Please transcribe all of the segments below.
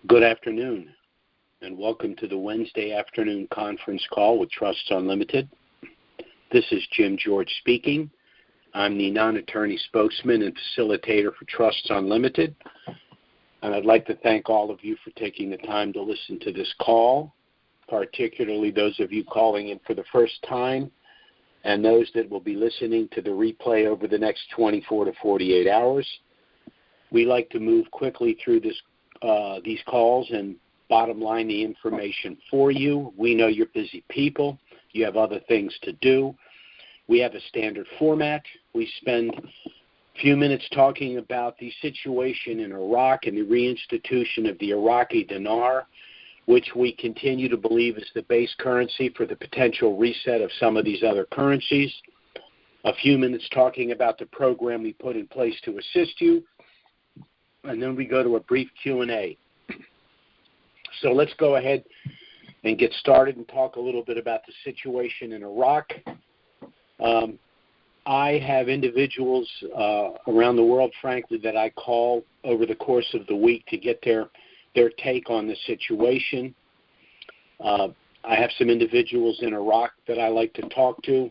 Good afternoon, and welcome to the Wednesday afternoon conference call with Trusts Unlimited. This is Jim George speaking. I'm the non-attorney spokesman and facilitator for Trusts Unlimited, and I'd like to thank all of you for taking the time to listen to this call, particularly those of you calling in for the first time and those that will be listening to the replay over the next 24 to 48 hours. We like to move quickly through these calls and bottom line the information for you. We know you're busy people. You have other things to do. We have a standard format. We spend a few minutes talking about the situation in Iraq and the reinstitution of the Iraqi dinar, which we continue to believe is the base currency for the potential reset of some of these other currencies. A few minutes talking about the program we put in place to assist you. And then we go to a brief Q&A. So let's go ahead and get started and talk a little bit about the situation in Iraq. I have individuals around the world, frankly, that I call over the course of the week to get their take on the situation. I have some individuals in Iraq that I like to talk to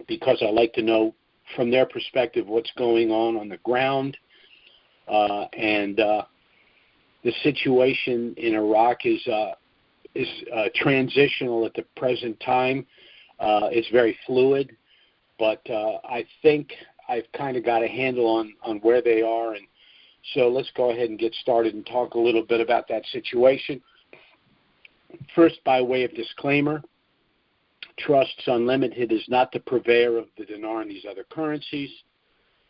because I like to know from their perspective what's going on the ground. The situation in Iraq is transitional at the present time. It's very fluid, but I think I've kind of got a handle on where they are. And so let's go ahead and get started and talk a little bit about that situation. First, by way of disclaimer, Trusts Unlimited is not the purveyor of the dinar and these other currencies.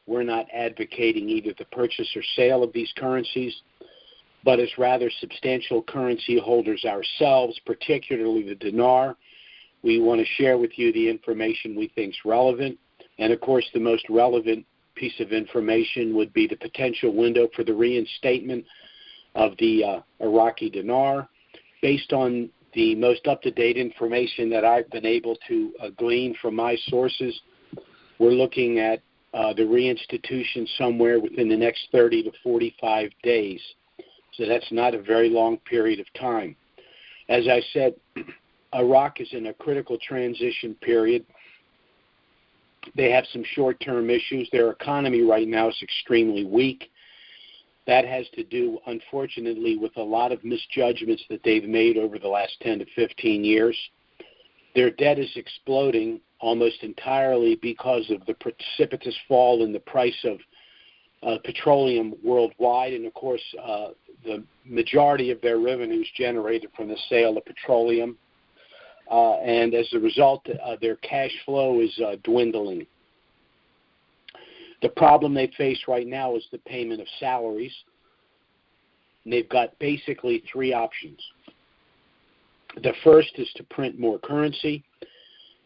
We're not advocating either the purchase or sale of these currencies, but as rather substantial currency holders ourselves, particularly the dinar. We want to share with you the information we think is relevant. And, of course, the most relevant piece of information would be the potential window for the reinstatement of the Iraqi dinar. Based on the most up-to-date information that I've been able to glean from my sources, we're looking at the reinstitution somewhere within the next 30 to 45 days. So that's not a very long period of time. As I said, Iraq is in a critical transition period. They have some short-term issues. Their economy right now is extremely weak. That has to do, unfortunately, with a lot of misjudgments that they've made over the last 10 to 15 years. Their debt is exploding almost entirely because of the precipitous fall in the price of petroleum worldwide. And, of course, the majority of their revenues generated from the sale of petroleum. And as a result, their cash flow is dwindling. The problem they face right now is the payment of salaries. And they've got basically three options. The first is to print more currency.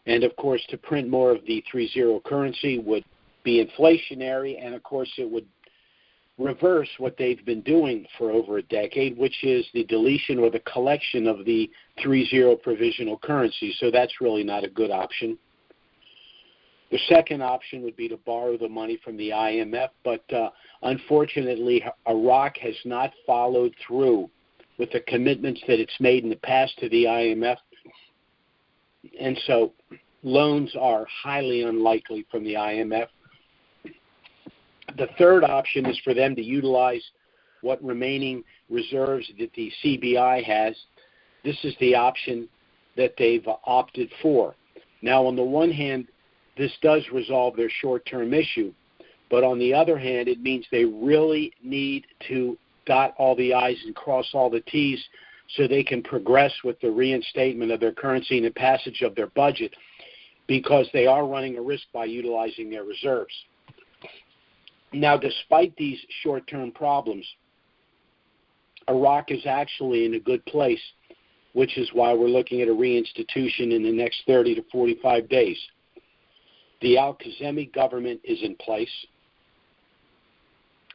And, of course, to print more of the 3-0 currency would be inflationary, and, of course, it would reverse what they've been doing for over a decade, which is the deletion or the collection of the 3-0 provisional currency. So that's really not a good option. The second option would be to borrow the money from the IMF, but unfortunately, Iraq has not followed through with the commitments that it's made in the past to the IMF. And so loans are highly unlikely from the IMF. The third option is for them to utilize what remaining reserves that the CBI has. This is the option that they've opted for. Now, on the one hand, this does resolve their short-term issue, but on the other hand, it means they really need to dot all the I's and cross all the T's so they can progress with the reinstatement of their currency and the passage of their budget, because they are running a risk by utilizing their reserves. Now, despite these short-term problems, Iraq is actually in a good place, which is why we're looking at a reinstitution in the next 30 to 45 days. The Al-Kazemi government is in place.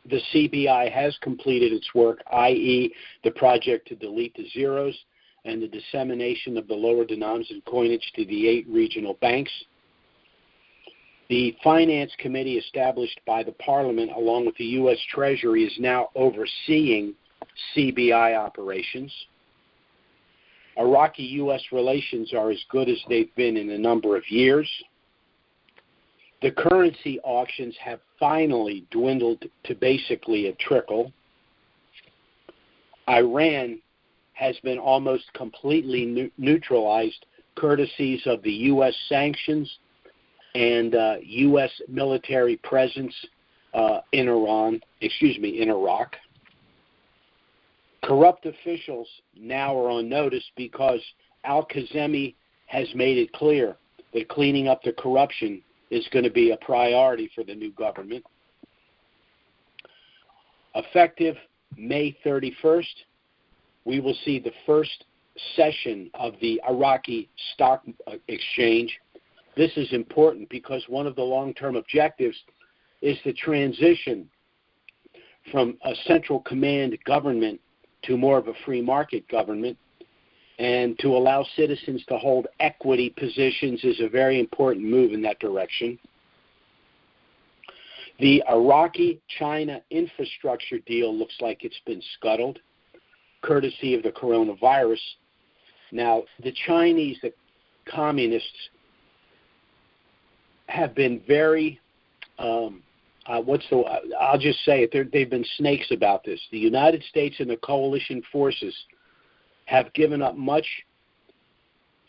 The CBI has completed its work, i.e. the project to delete the zeros and the dissemination of the lower denoms and coinage to the 8 regional banks. The Finance Committee established by the Parliament along with the U.S. Treasury is now overseeing CBI operations. Iraqi-U.S. relations are as good as they've been in a number of years. The currency auctions have finally dwindled to basically a trickle. Iran has been almost completely neutralized courtesies of the U.S. sanctions and U.S. military presence in Iraq. Corrupt officials now are on notice because Al-Kazemi has made it clear that cleaning up the corruption is going to be a priority for the new government. Effective May 31st, we will see the first session of the Iraqi stock exchange. This is important because one of the long-term objectives is the transition from a central command government to more of a free market government, and to allow citizens to hold equity positions is a very important move in that direction. The Iraqi-China infrastructure deal looks like it's been scuttled, courtesy of the coronavirus. Now, the Chinese, the communists, have been very, I'll just say it, they've been snakes about this. The United States and the coalition forces have given up much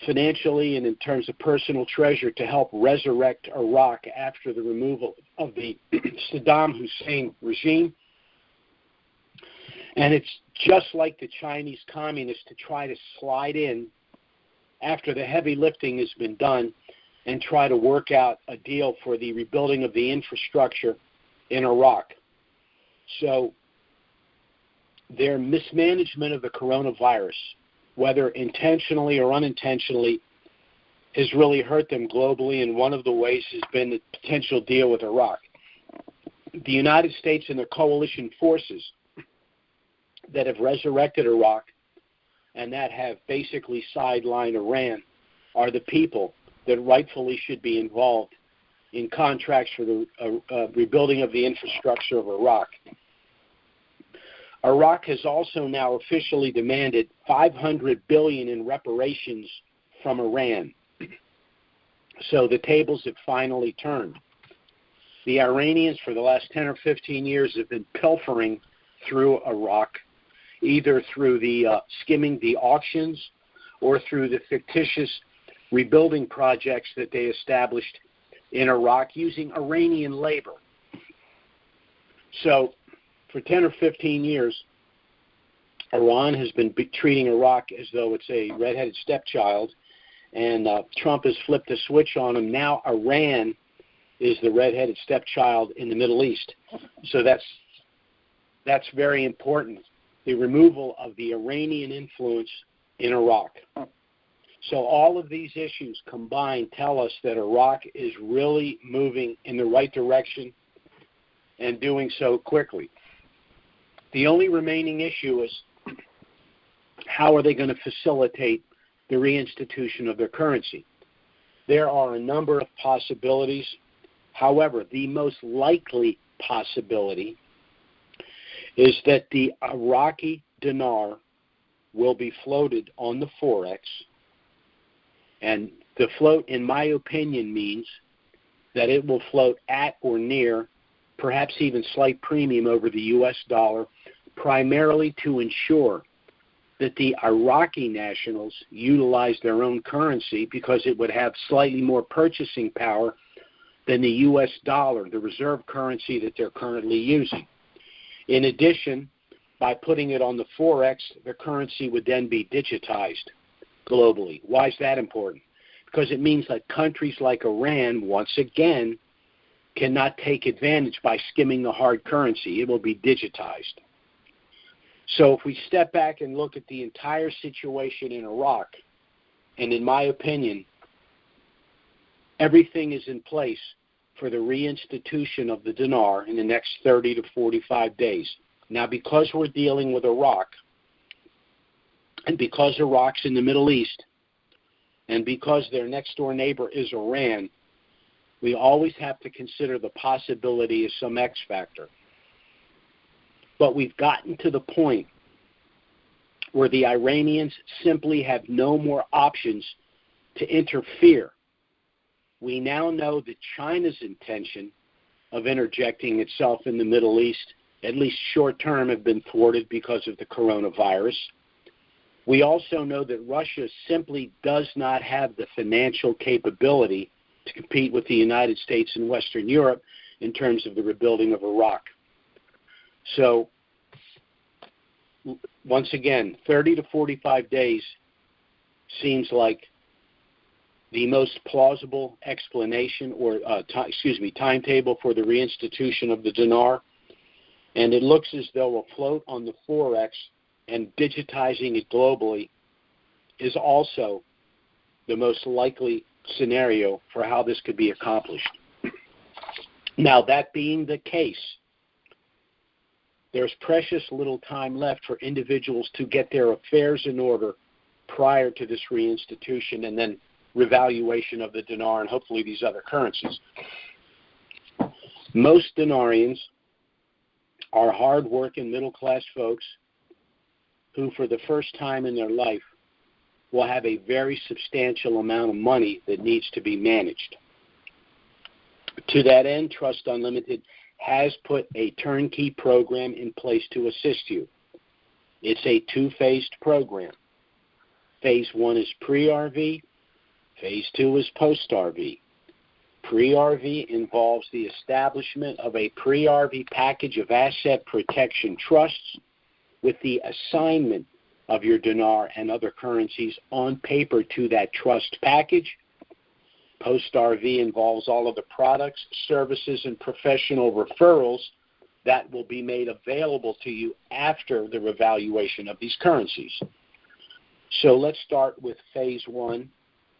financially and in terms of personal treasure to help resurrect Iraq after the removal of the Saddam Hussein regime. And it's just like the Chinese communists to try to slide in after the heavy lifting has been done and try to work out a deal for the rebuilding of the infrastructure in Iraq. So their mismanagement of the coronavirus, whether intentionally or unintentionally, has really hurt them globally, and one of the ways has been the potential deal with Iraq. The United States and the coalition forces that have resurrected Iraq and that have basically sidelined Iran are the people that rightfully should be involved in contracts for the rebuilding of the infrastructure of Iraq. Iraq has also now officially demanded $500 billion in reparations from Iran. So the tables have finally turned. The Iranians for the last 10 or 15 years have been pilfering through Iraq, either through the skimming the auctions or through the fictitious rebuilding projects that they established in Iraq using Iranian labor. So for 10 or 15 years, Iran has been treating Iraq as though it's a redheaded stepchild, and Trump has flipped the switch on them. Now Iran is the redheaded stepchild in the Middle East. So that's very important, the removal of the Iranian influence in Iraq. So all of these issues combined tell us that Iraq is really moving in the right direction and doing so quickly. The only remaining issue is how are they going to facilitate the reinstitution of their currency? There are a number of possibilities. However, the most likely possibility is that the Iraqi dinar will be floated on the Forex. And the float, in my opinion, means that it will float at or near, perhaps even slight premium over the U.S. dollar, primarily to ensure that the Iraqi nationals utilize their own currency because it would have slightly more purchasing power than the U.S. dollar, the reserve currency that they're currently using. In addition, by putting it on the Forex, the currency would then be digitized globally. Why is that important? Because it means that countries like Iran, once again, cannot take advantage by skimming the hard currency. It will be digitized. So if we step back and look at the entire situation in Iraq, and in my opinion, everything is in place for the reinstitution of the dinar in the next 30 to 45 days. Now, because we're dealing with Iraq, and because Iraq's in the Middle East, and because their next-door neighbor is Iran, we always have to consider the possibility of some X factor. But we've gotten to the point where the Iranians simply have no more options to interfere. We now know that China's intention of interjecting itself in the Middle East, at least short term, have been thwarted because of the coronavirus. We also know that Russia simply does not have the financial capability to compete with the United States and Western Europe in terms of the rebuilding of Iraq. So, once again, 30 to 45 days seems like the most plausible explanation or timetable for the reinstitution of the dinar, and it looks as though a float on the Forex and digitizing it globally is also the most likely scenario for how this could be accomplished. Now, that being the case, there's precious little time left for individuals to get their affairs in order prior to this reinstitution and then revaluation of the dinar and hopefully these other currencies. Most dinarians are hard-working middle-class folks who, for the first time in their life, will have a very substantial amount of money that needs to be managed. To that end, Trust Unlimited has put a turnkey program in place to assist you. It's a two-phased program. Phase 1 is pre-RV. Phase 2 is post-RV. Pre-RV involves the establishment of a pre-RV package of asset protection trusts with the assignment of your dinar and other currencies on paper to that trust package. Post-RV involves all of the products, services, and professional referrals that will be made available to you after the revaluation of these currencies. So let's start with Phase 1,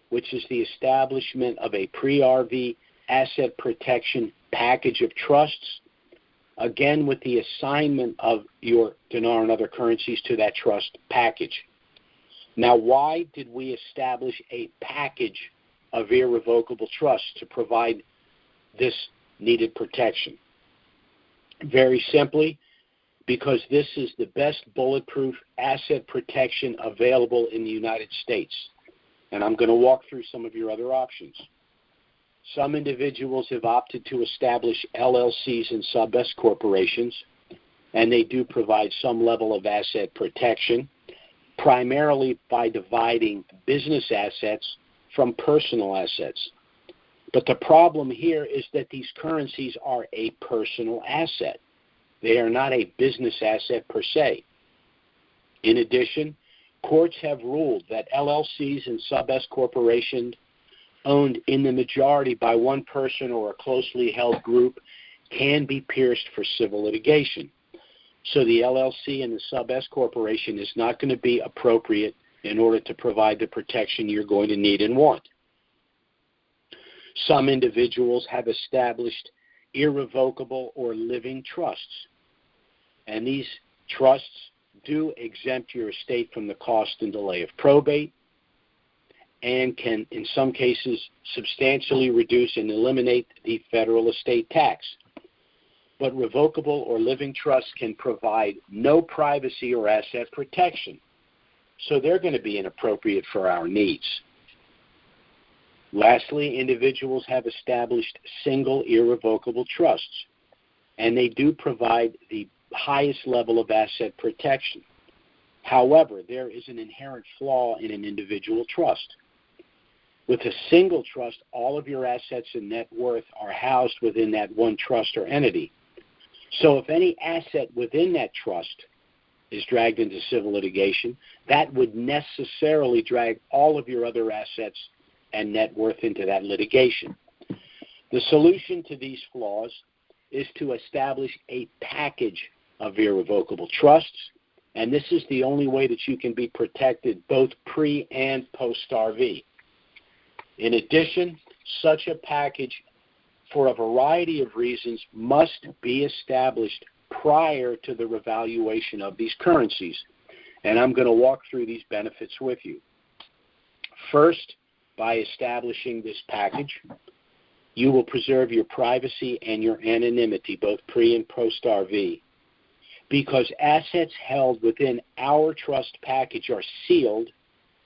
which is the establishment of a pre-RV asset protection package of trusts, again with the assignment of your dinar and other currencies to that trust package. Now, why did we establish a package of irrevocable trusts to provide this needed protection? Very simply, because this is the best bulletproof asset protection available in the United States. And I'm going to walk through some of your other options. Some individuals have opted to establish LLCs and sub-S corporations, and they do provide some level of asset protection, primarily by dividing business assets from personal assets. But the problem here is that these currencies are a personal asset. They are not a business asset per se. In addition, courts have ruled that LLCs and sub-S corporations owned in the majority by one person or a closely held group can be pierced for civil litigation. So the LLC and the sub-S corporation is not going to be appropriate in order to provide the protection you're going to need and want. Some individuals have established irrevocable or living trusts, and these trusts do exempt your estate from the cost and delay of probate and can, in some cases, substantially reduce and eliminate the federal estate tax. But revocable or living trusts can provide no privacy or asset protection, so they're going to be inappropriate for our needs. Lastly, individuals have established single irrevocable trusts, and they do provide the highest level of asset protection. However, there is an inherent flaw in an individual trust. With a single trust, all of your assets and net worth are housed within that one trust or entity. So if any asset within that trust is dragged into civil litigation, that would necessarily drag all of your other assets and net worth into that litigation. The solution to these flaws is to establish a package of irrevocable trusts, and this is the only way that you can be protected both pre- and post-RV. In addition, such a package, for a variety of reasons, must be established prior to the revaluation of these currencies, and I'm going to walk through these benefits with you. First, by establishing this package, you will preserve your privacy and your anonymity, both pre- and post-RV. because assets held within our trust package are sealed,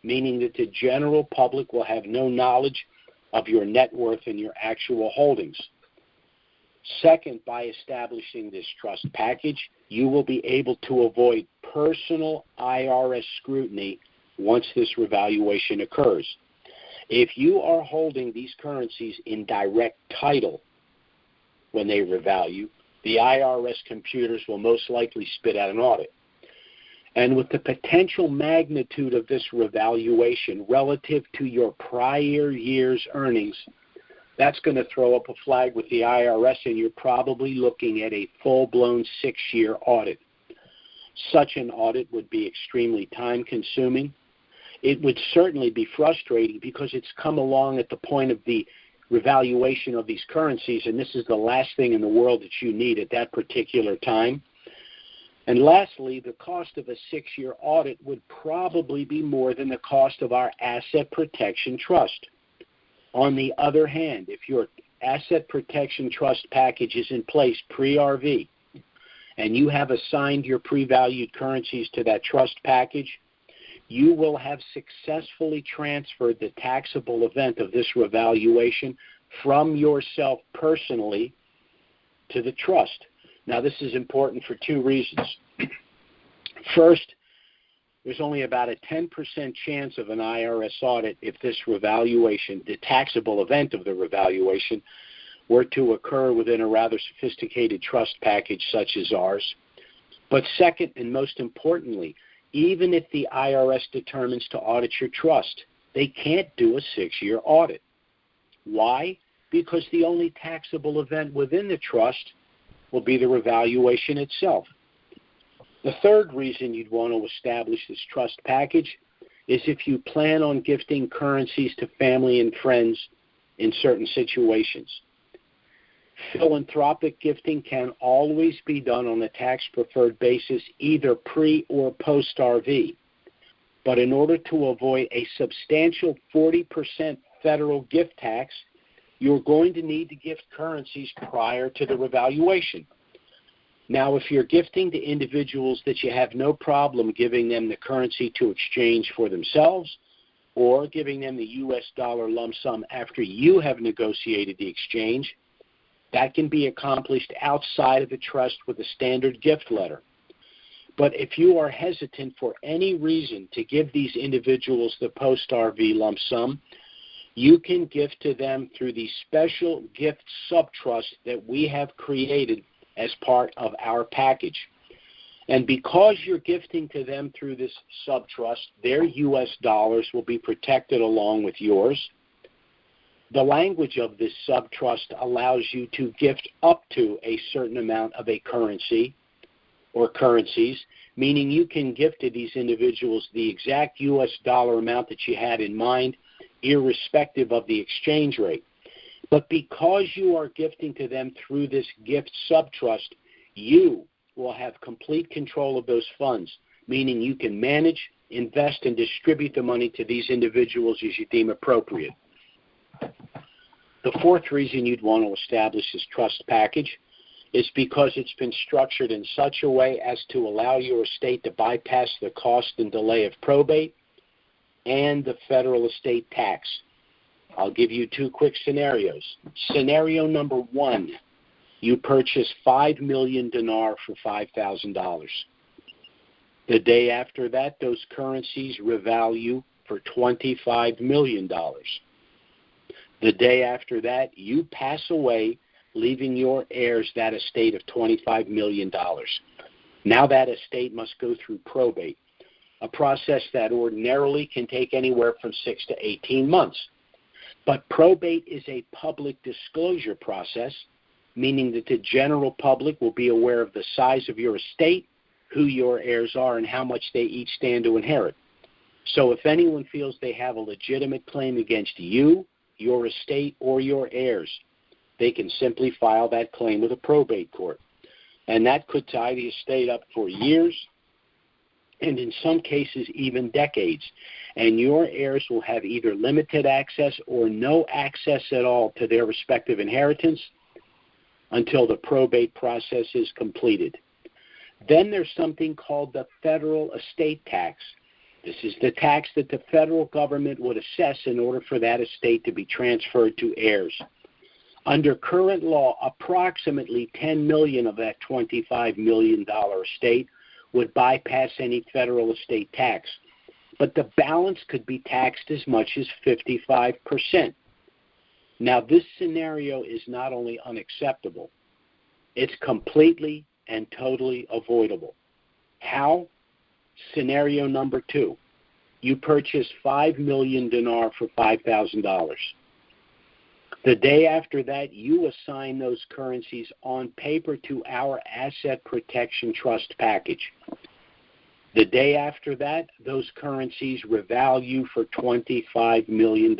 meaning that the general public will have no knowledge of your net worth and your actual holdings. Second, by establishing this trust package, you will be able to avoid personal IRS scrutiny once this revaluation occurs. If you are holding these currencies in direct title when they revalue, the IRS computers will most likely spit out an audit. And with the potential magnitude of this revaluation relative to your prior year's earnings, that's going to throw up a flag with the IRS, and you're probably looking at a full-blown 6-year audit. Such an audit would be extremely time-consuming. It would certainly be frustrating because it's come along at the point of the revaluation of these currencies, and this is the last thing in the world that you need at that particular time. And lastly, the cost of a 6-year audit would probably be more than the cost of our asset protection trust. On the other hand, if your asset protection trust package is in place pre-RV and you have assigned your pre-valued currencies to that trust package, you will have successfully transferred the taxable event of this revaluation from yourself personally to the trust. Now, this is important for 2 reasons. First, there's only about a 10% chance of an IRS audit if this revaluation, the taxable event of the revaluation, were to occur within a rather sophisticated trust package such as ours. But second, and most importantly, even if the IRS determines to audit your trust, they can't do a 6-year audit. Why? Because the only taxable event within the trust will be the revaluation itself. The third reason you'd want to establish this trust package is if you plan on gifting currencies to family and friends in certain situations. Philanthropic gifting can always be done on a tax-preferred basis, either pre- or post-RV. But in order to avoid a substantial 40% federal gift tax, you're going to need to gift currencies prior to the revaluation. Now, if you're gifting to individuals that you have no problem giving them the currency to exchange for themselves, or giving them the U.S. dollar lump sum after you have negotiated the exchange, that can be accomplished outside of the trust with a standard gift letter. But if you are hesitant for any reason to give these individuals the post-RV lump sum, you can gift to them through the special gift subtrust that we have created as part of our package. And because you're gifting to them through this subtrust, their U.S. dollars will be protected along with yours. The language of this subtrust allows you to gift up to a certain amount of a currency or currencies, meaning you can gift to these individuals the exact U.S. dollar amount that you had in mind, irrespective of the exchange rate. But because you are gifting to them through this gift subtrust, you will have complete control of those funds, meaning you can manage, invest, and distribute the money to these individuals as you deem appropriate. The fourth reason you'd want to establish this trust package is because it's been structured in such a way as to allow your estate to bypass the cost and delay of probate and the federal estate tax. I'll give you 2 quick scenarios. Scenario number 1, you purchase 5 million dinar for $5,000. The day after that, those currencies revalue for $25 million. The day after that, you pass away, leaving your heirs that estate of $25 million. Now that estate must go through probate, a process that ordinarily can take anywhere from 6 to 18 months. But probate is a public disclosure process, meaning that the general public will be aware of the size of your estate, who your heirs are, and how much they each stand to inherit. So if anyone feels they have a legitimate claim against you, your estate, or your heirs, they can simply file that claim with a probate court. And that could tie the estate up for years, and in some cases even decades. And your heirs will have either limited access or no access at all to their respective inheritance until the probate process is completed. Then there's something called the federal estate tax. This is the tax that the federal government would assess in order for that estate to be transferred to heirs. Under current law, approximately $10 million of that $25 million estate would bypass any federal estate tax, but the balance could be taxed as much as 55%. Now, this scenario is not only unacceptable, it's completely and totally avoidable. How? Scenario number 2. You purchase 5 million dinar for $5,000. The day after that, you assign those currencies on paper to our asset protection trust package. The day after that, those currencies revalue for $25 million.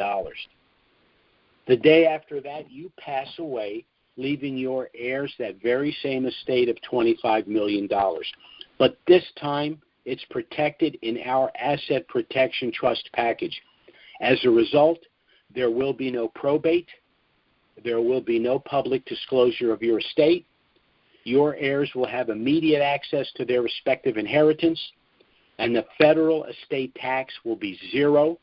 The day after that, you pass away, leaving your heirs that very same estate of $25 million. But this time, it's protected in our asset protection trust package. As a result, there will be no probate. There will be no public disclosure of your estate. Your heirs will have immediate access to their respective inheritance, and the federal estate tax will be zero,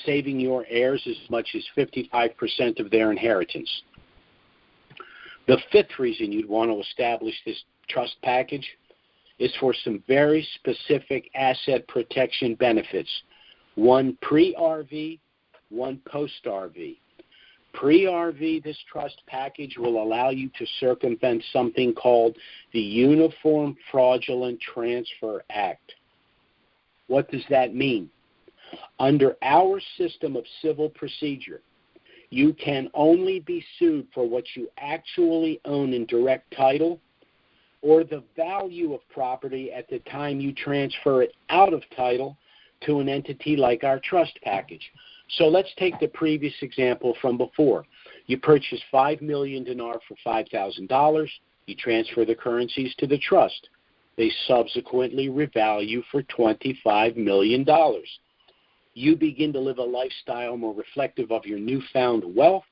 saving your heirs as much as 55% of their inheritance. The fifth reason you'd want to establish this trust package is for some very specific asset protection benefits, one pre-RV, one post-RV. Pre-RV, this trust package will allow you to circumvent something called the Uniform Fraudulent Transfer Act. What does that mean? Under our system of civil procedure, you can only be sued for what you actually own in direct title or the value of property at the time you transfer it out of title to an entity like our trust package. So let's take the previous example from before. You purchase 5 million dinar for $5,000. You transfer the currencies to the trust. They subsequently revalue for $25 million. You begin to live a lifestyle more reflective of your newfound wealth,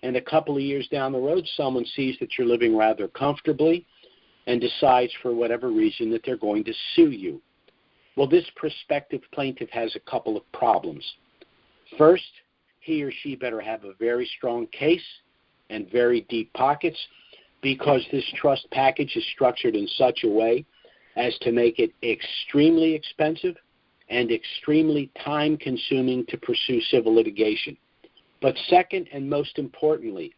and a couple of years down the road, someone sees that you're living rather comfortably and decides for whatever reason that they're going to sue you. Well, this prospective plaintiff has a couple of problems. First, he or she better have a very strong case and very deep pockets, because this trust package is structured in such a way as to make it extremely expensive and extremely time-consuming to pursue civil litigation. But second, and most importantly,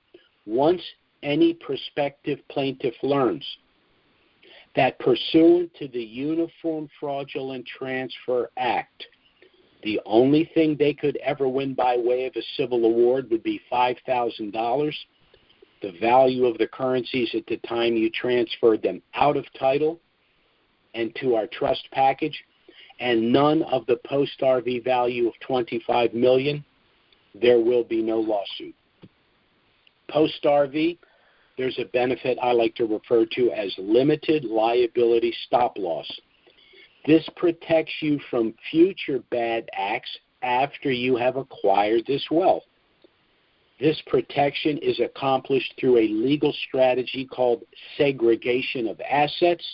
once any prospective plaintiff learns that pursuant to the Uniform Fraudulent Transfer Act, the only thing they could ever win by way of a civil award would be $5,000, the value of the currencies at the time you transferred them out of title and to our trust package, and none of the post-RV value of $25 million, there will be no lawsuit. Post-RV, there's a benefit I like to refer to as limited liability stop-loss. This protects you from future bad acts after you have acquired this wealth. This protection is accomplished through a legal strategy called segregation of assets,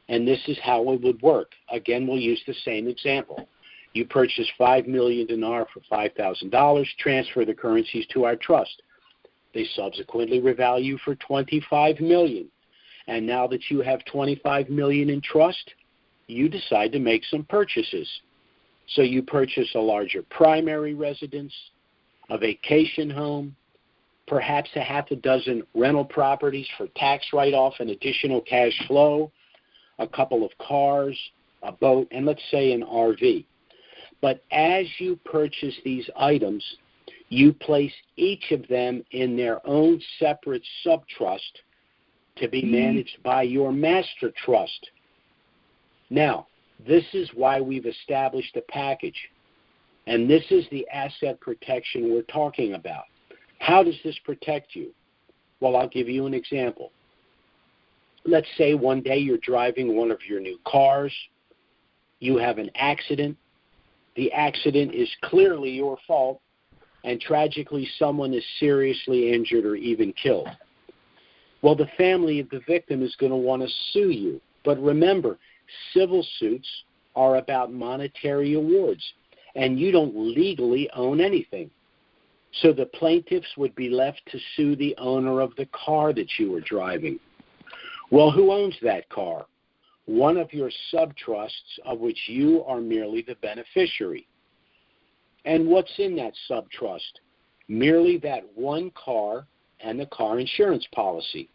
and this is how it would work. Again, we'll use the same example. You purchase 5 million dinar for $5,000, transfer the currencies to our trust. They subsequently revalue for $25 million. And now that you have $25 million in trust, you decide to make some purchases. So you purchase a larger primary residence, a vacation home, perhaps a half a dozen rental properties for tax write-off and additional cash flow, a couple of cars, a boat, and let's say an RV. But as you purchase these items, you place each of them in their own separate subtrust to be managed by your master trust. Now, this is why we've established a package, and this is the asset protection we're talking about. How does this protect you? Well, I'll give you an example. Let's say one day you're driving one of your new cars. You have an accident. The accident is clearly your fault, and tragically someone is seriously injured or even killed. Well, the family of the victim is going to want to sue you But remember, civil suits are about monetary awards, and you don't legally own anything. So the plaintiffs would be left to sue the owner of the car that you were driving. Well, who owns that car? One of your subtrusts, of which you are merely the beneficiary. And what's in that subtrust? Merely that one car and the car insurance policy.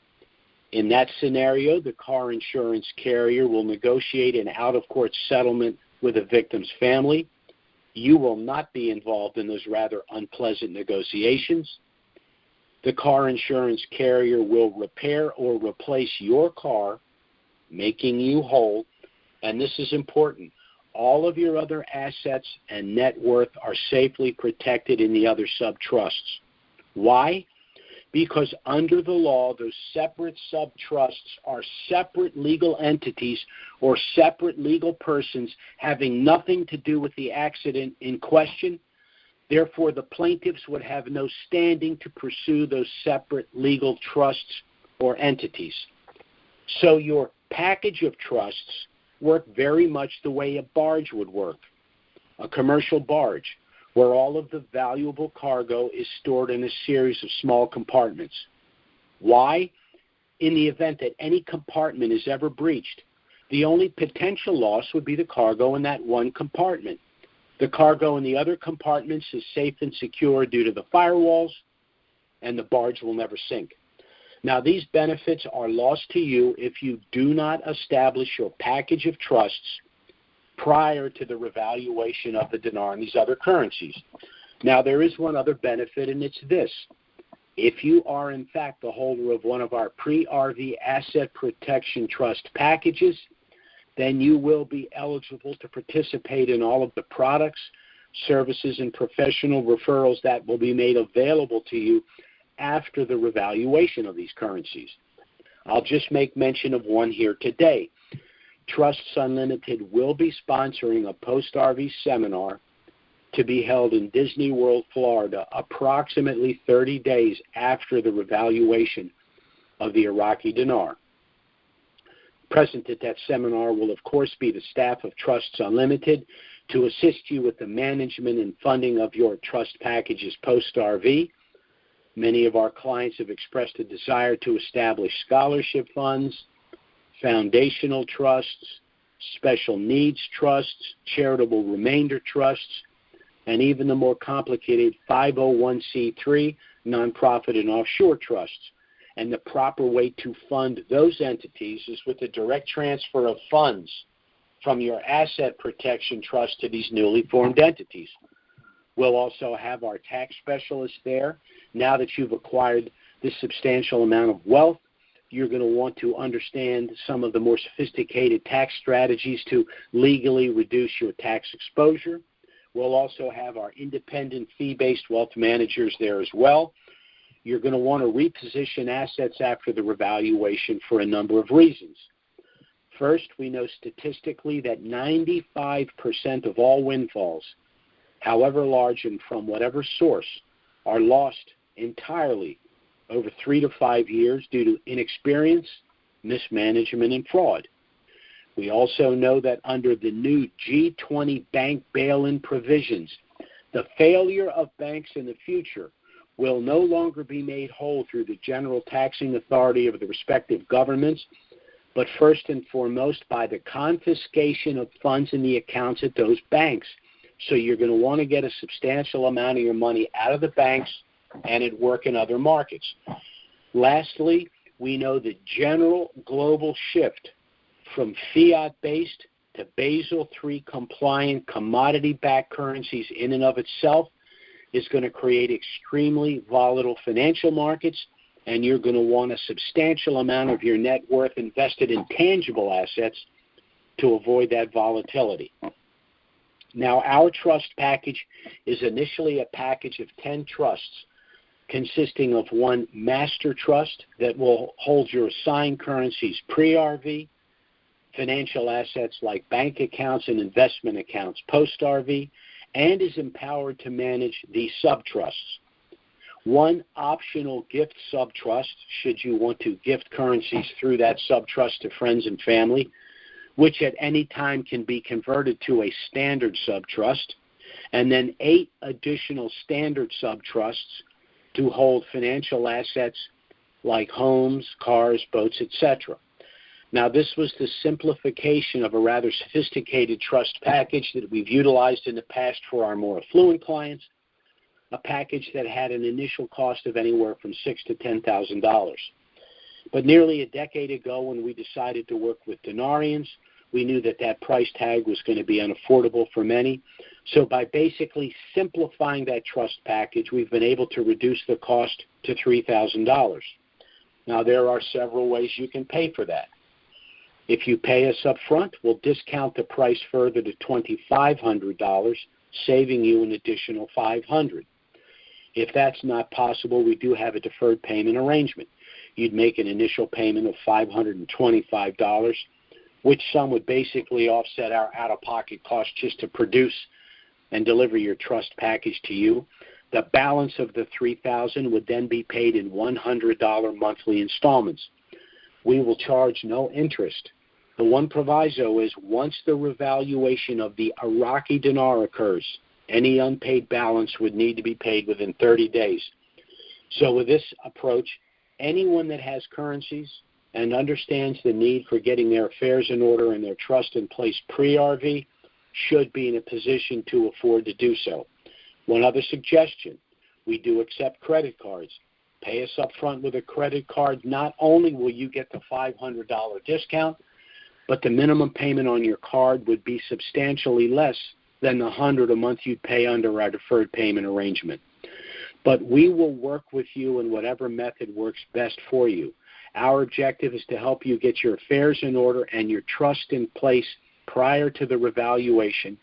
In that scenario, the car insurance carrier will negotiate an out-of-court settlement with the victim's family. You will not be involved in those rather unpleasant negotiations. The car insurance carrier will repair or replace your car, making you whole. And this is important. All of your other assets and net worth are safely protected in the other subtrusts. Why? Because under the law, those separate subtrusts are separate legal entities or separate legal persons having nothing to do with the accident in question. Therefore, the plaintiffs would have no standing to pursue those separate legal trusts or entities. So your package of trusts work very much the way a barge would work, a commercial barge, where all of the valuable cargo is stored in a series of small compartments. Why? In the event that any compartment is ever breached, the only potential loss would be the cargo in that one compartment. The cargo in the other compartments is safe and secure due to the firewalls, and the barge will never sink. Now, these benefits are lost to you if you do not establish your package of trusts prior to the revaluation of the dinar and these other currencies. Now, there is one other benefit, and it's this. If you are, in fact, the holder of one of our pre-RV asset protection trust packages, then you will be eligible to participate in all of the products, services, and professional referrals that will be made available to you after the revaluation of these currencies. I'll just make mention of one here today. Trusts Unlimited will be sponsoring a post-RV seminar to be held in Disney World, Florida, approximately 30 days after the revaluation of the Iraqi dinar. Present at that seminar will, of course, be the staff of Trusts Unlimited to assist you with the management and funding of your trust packages post-RV. Many of our clients have expressed a desire to establish scholarship funds, foundational trusts, special needs trusts, charitable remainder trusts, and even the more complicated 501c3 nonprofit and offshore trusts. And the proper way to fund those entities is with the direct transfer of funds from your asset protection trust to these newly formed entities. We'll also have our tax specialists there. Now that you've acquired this substantial amount of wealth, you're going to want to understand some of the more sophisticated tax strategies to legally reduce your tax exposure. We'll also have our independent fee-based wealth managers there as well. You're going to want to reposition assets after the revaluation for a number of reasons. First, we know statistically that 95% of all windfalls, however large and from whatever source, are lost entirely over 3 to 5 years due to inexperience, mismanagement, and fraud. We also know that under the new G20 bank bail-in provisions, the failure of banks in the future will no longer be made whole through the general taxing authority of the respective governments, but first and foremost by the confiscation of funds in the accounts at those banks. So you're going to want to get a substantial amount of your money out of the banks and at work in other markets. Lastly, we know the general global shift from fiat-based to Basel III compliant commodity-backed currencies in and of itself is going to create extremely volatile financial markets, and you're going to want a substantial amount of your net worth invested in tangible assets to avoid that volatility. Now, our trust package is initially a package of 10 trusts consisting of one master trust that will hold your assigned currencies pre-RV, financial assets like bank accounts and investment accounts post-RV, and is empowered to manage these subtrusts. one optional gift subtrust, should you want to gift currencies through that subtrust to friends and family, which at any time can be converted to a standard subtrust, and then 8 additional standard subtrusts to hold financial assets like homes, cars, boats, etc. Now, this was the simplification of a rather sophisticated trust package that we've utilized in the past for our more affluent clients, a package that had an initial cost of anywhere from $6,000 to $10,000. But nearly a decade ago, when we decided to work with Dinarians, we knew that that price tag was going to be unaffordable for many. So by basically simplifying that trust package, we've been able to reduce the cost to $3,000. Now, there are several ways you can pay for that. If you pay us up front, we'll discount the price further to $2,500, saving you an additional $500. If that's not possible, we do have a deferred payment arrangement. You'd make an initial payment of $525, which sum would basically offset our out-of-pocket costs just to produce and deliver your trust package to you. The balance of the $3,000 would then be paid in $100 monthly installments. We will charge no interest. The one proviso is once the revaluation of the Iraqi dinar occurs, any unpaid balance would need to be paid within 30 days. So with this approach, anyone that has currencies and understands the need for getting their affairs in order and their trust in place pre-RV should be in a position to afford to do so. One other suggestion, we do accept credit cards. Pay us up front with a credit card. Not only will you get the $500 discount, but the minimum payment on your card would be substantially less than the $100 a month you'd pay under our deferred payment arrangement. But we will work with you in whatever method works best for you. Our objective is to help you get your affairs in order and your trust in place prior to the revaluation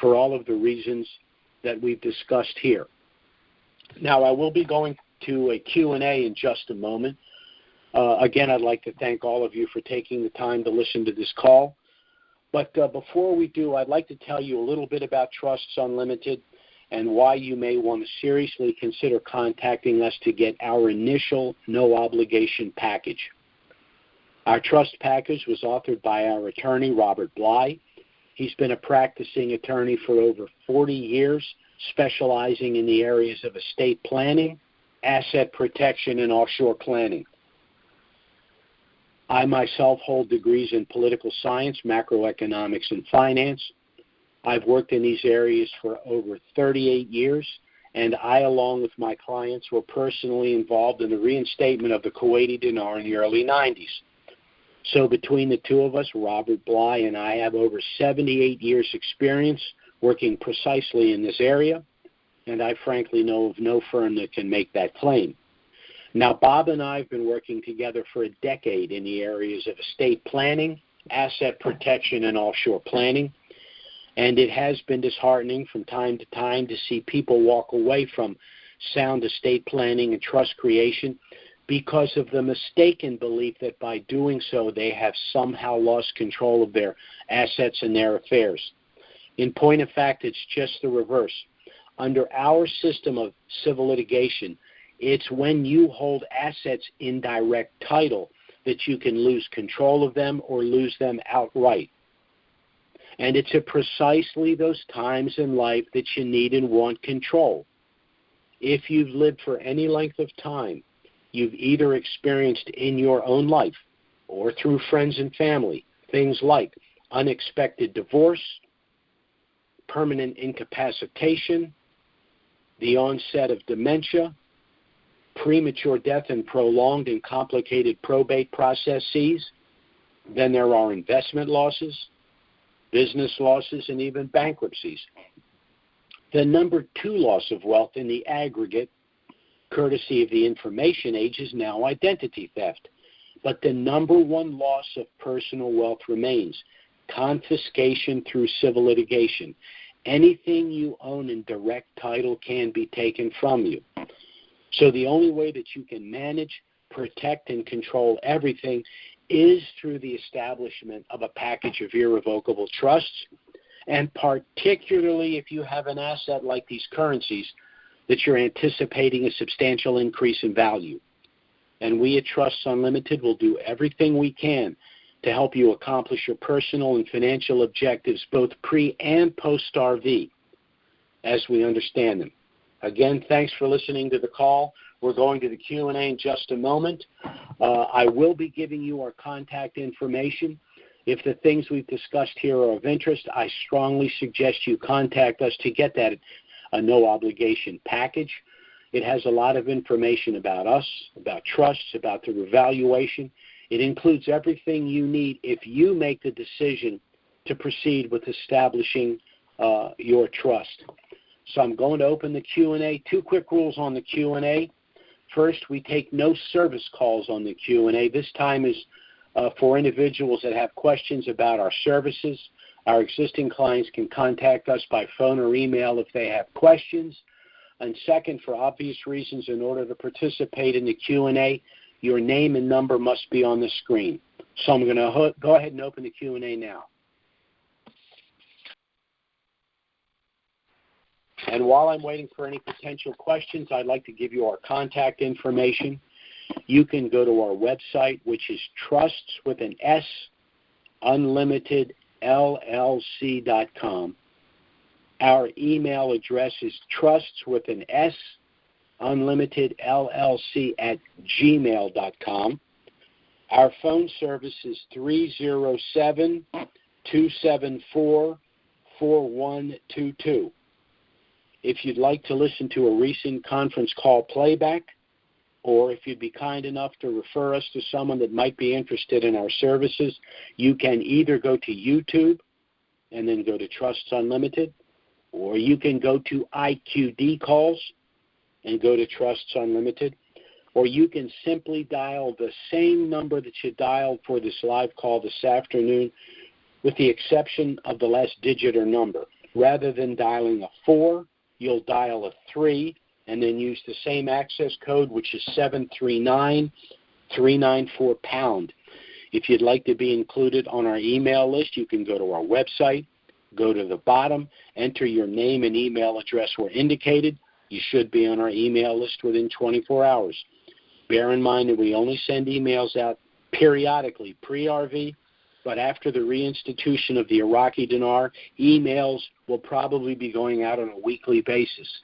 for all of the reasons that we've discussed here. Now, I will be going to a Q&A in just a moment. Again, I'd like to thank all of you for taking the time to listen to this call. But before we do, I'd like to tell you a little bit about Trusts Unlimited and why you may want to seriously consider contacting us to get our initial no-obligation package. Our trust package was authored by our attorney, Robert Bly. He's been a practicing attorney for over 40 years, specializing in the areas of estate planning, asset protection, and offshore planning. I myself hold degrees in political science, macroeconomics, and finance. I've worked in these areas for over 38 years, and I, along with my clients, were personally involved in the reinstatement of the Kuwaiti dinar in the early 90s. So between the two of us, Robert Bly and I have over 78 years' experience working precisely in this area, and I frankly know of no firm that can make that claim. Now, Bob and I have been working together for a decade in the areas of estate planning, asset protection, and offshore planning, and it has been disheartening from time to time to see people walk away from sound estate planning and trust creation because of the mistaken belief that by doing so they have somehow lost control of their assets and their affairs. In point of fact, it's just the reverse. Under our system of civil litigation, it's when you hold assets in direct title that you can lose control of them or lose them outright. And it's at precisely those times in life that you need and want control. If you've lived for any length of time, you've either experienced in your own life or through friends and family things like unexpected divorce, permanent incapacitation, the onset of dementia, premature death and prolonged and complicated probate processes. Then there are investment losses, business losses, and even bankruptcies. The number 2 loss of wealth in the aggregate, courtesy of the information age, is now identity theft. But the number 1 loss of personal wealth remains confiscation through civil litigation. Anything you own in direct title can be taken from you. So the only way that you can manage, protect, and control everything is through the establishment of a package of irrevocable trusts, and particularly if you have an asset like these currencies, that you're anticipating a substantial increase in value. And we at Trusts Unlimited will do everything we can to help you accomplish your personal and financial objectives both pre- and post-RV as we understand them. Again, thanks for listening to the call. We're going to the Q&A in just a moment. I will be giving you our contact information. If the things we've discussed here are of interest, I strongly suggest you contact us to get that no-obligation package. It has a lot of information about us, about trusts, about the revaluation. It includes everything you need if you make the decision to proceed with establishing your trust. So I'm going to open the Q&A. 2 quick rules on the Q&A. First, we take no service calls on the Q&A. This time is for individuals that have questions about our services. Our existing clients can contact us by phone or email if they have questions. And second, for obvious reasons, in order to participate in the Q&A, your name and number must be on the screen. So I'm going to go ahead and open the Q&A now. And while I'm waiting for any potential questions, I'd like to give you our contact information. You can go to our website, which is trusts with an S, unlimitedllc.com. Our email address is trusts with an S, unlimitedllc@gmail.com. Our phone service is 307-274-4122. If you'd like to listen to a recent conference call playback, or if you'd be kind enough to refer us to someone that might be interested in our services, you can either go to YouTube and then go to Trusts Unlimited, or you can go to IQD calls and go to Trusts Unlimited, or you can simply dial the same number that you dialed for this live call this afternoon, with the exception of the last digit or number. Rather than dialing a 4, you'll dial a 3 and then use the same access code, which is 739-394-pound. If you'd like to be included on our email list, you can go to our website, go to the bottom, enter your name and email address where indicated. You should be on our email list within 24 hours. Bear in mind that we only send emails out periodically pre-RV, but after the reinstitution of the Iraqi dinar, emails will probably be going out on a weekly basis.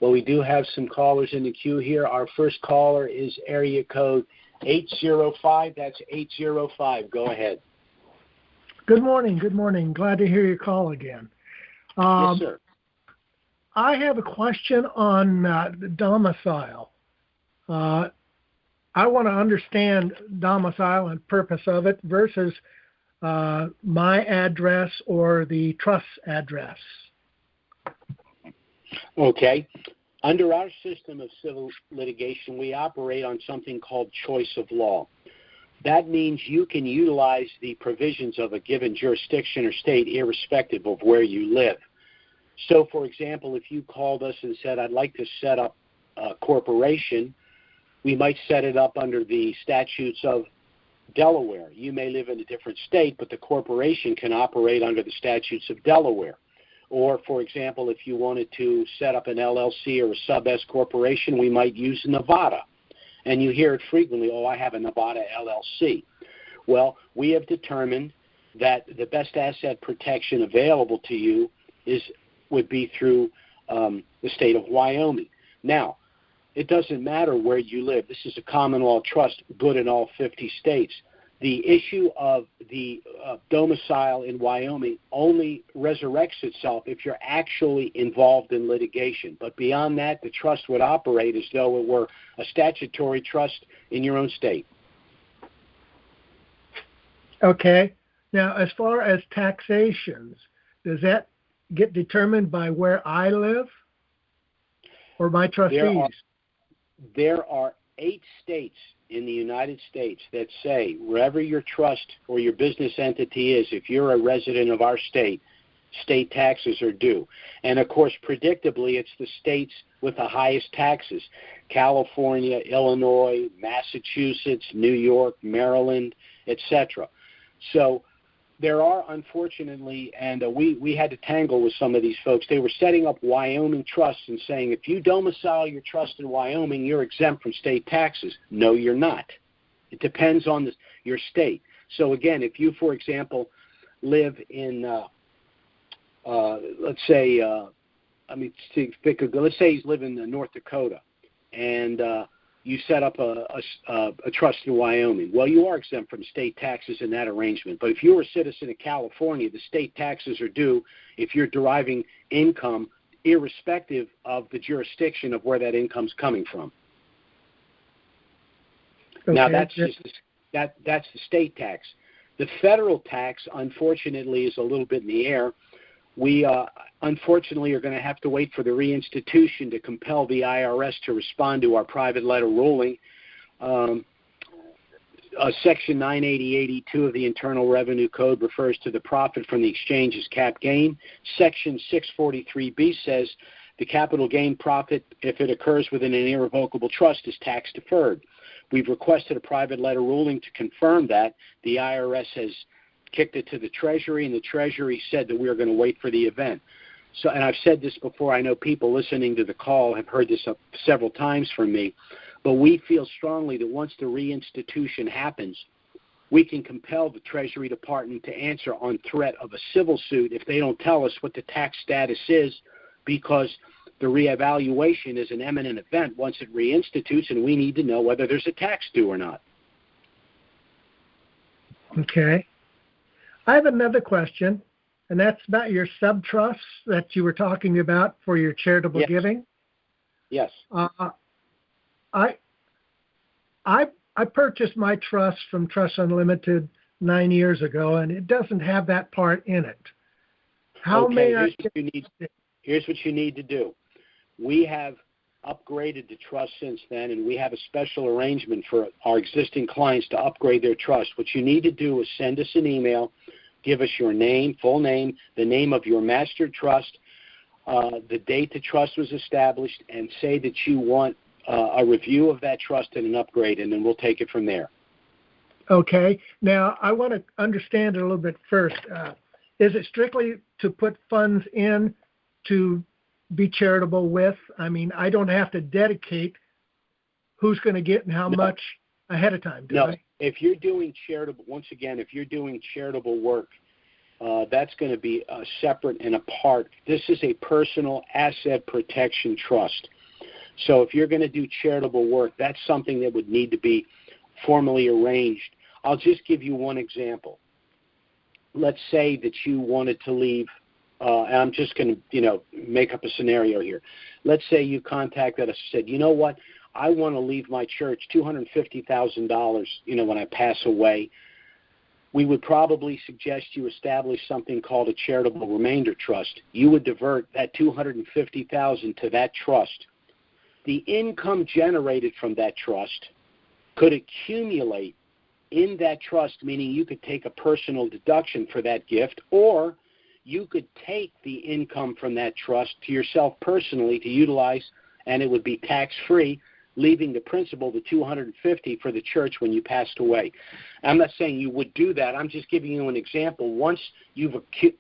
Well, we do have some callers in the queue here. Our first caller is area code 805. That's 805. Go ahead. Good morning. Good morning. Glad to hear your call again. Yes, sir. I have a question on the domicile. I want to understand domicile and purpose of it versus my address or the trust's address. Okay. Under our system of civil litigation, we operate on something called choice of law. That means you can utilize the provisions of a given jurisdiction or state irrespective of where you live. So, for example, if you called us and said, I'd like to set up a corporation, we might set it up under the statutes of Delaware. You may live in a different state, but the corporation can operate under the statutes of Delaware. Or, for example, if you wanted to set up an LLC or a sub-S corporation, we might use Nevada. And you hear it frequently, I have a Nevada LLC. Well, we have determined that the best asset protection available to you would be through the state of Wyoming. Now, it doesn't matter where you live. This is a common law trust, good in all 50 states. The issue of the domicile in Wyoming only resurrects itself if you're actually involved in litigation. But beyond that, the trust would operate as though it were a statutory trust in your own state. Okay. Now, as far as taxations, does that get determined by where I live or my trustees? There are 8 states in the United States that say wherever your trust or your business entity is, if you're a resident of our state, state taxes are due. And, of course, predictably, it's the states with the highest taxes: California, Illinois, Massachusetts, New York, Maryland, etc. So there are, unfortunately, and we had to tangle with some of these folks. They were setting up Wyoming trusts and saying, if you domicile your trust in Wyoming, you're exempt from state taxes. No, you're not. It depends on your state. So, again, if you, for example, live in, let's say, let's say he's living in North Dakota, and you set up a trust in Wyoming. Well, you are exempt from state taxes in that arrangement. But if you're a citizen of California, the state taxes are due if you're deriving income irrespective of the jurisdiction of where that income's coming from. Okay. Now, that's the state tax. The federal tax, unfortunately, is a little bit in the air. We, unfortunately, are going to have to wait for the reinstitution to compel the IRS to respond to our private letter ruling. Section 980.82 of the Internal Revenue Code refers to the profit from the exchange as cap gain. Section 643B says the capital gain profit, if it occurs within an irrevocable trust, is tax deferred. We've requested a private letter ruling to confirm that. The IRS has kicked it to the Treasury, and the Treasury said that we are going to wait for the event. So, and I've said this before. I know people listening to the call have heard this several times from me, but we feel strongly that once the reinstitution happens, we can compel the Treasury Department to answer on threat of a civil suit if they don't tell us what the tax status is, because the reevaluation is an imminent event once it reinstitutes, and we need to know whether there's a tax due or not. Okay. I have another question, and that's about your sub-trusts that you were talking about for your charitable giving. Yes. I purchased my trust from Trust Unlimited 9 years ago, and it doesn't have that part in it. Here's what you need to do. We have upgraded the trust since then, and we have a special arrangement for our existing clients to upgrade their trust. What you need to do is send us an email, give us your name, full name, the name of your master trust, the date the trust was established, and say that you want a review of that trust and an upgrade, and then we'll take it from there. Okay. Now, I want to understand it a little bit first. Is it strictly to put funds in to be charitable with? I mean, I don't have to dedicate who's going to get and how much ahead of time, do I? If you're doing charitable, once again, if you're doing charitable work, that's going to be separate and apart. This is a personal asset protection trust. So if you're going to do charitable work, that's something that would need to be formally arranged. I'll just give you one example. Let's say that you wanted to leave, and I'm just going to, make up a scenario here. Let's say you contacted us and said, you know what, I want to leave my church $250,000, when I pass away. We would probably suggest you establish something called a charitable remainder trust. You would divert that $250,000 to that trust. The income generated from that trust could accumulate in that trust, meaning you could take a personal deduction for that gift, or you could take the income from that trust to yourself personally to utilize, and it would be tax-free, leaving the principal, the $250,000, for the church when you passed away. I'm not saying you would do that. I'm just giving you an example. Once you've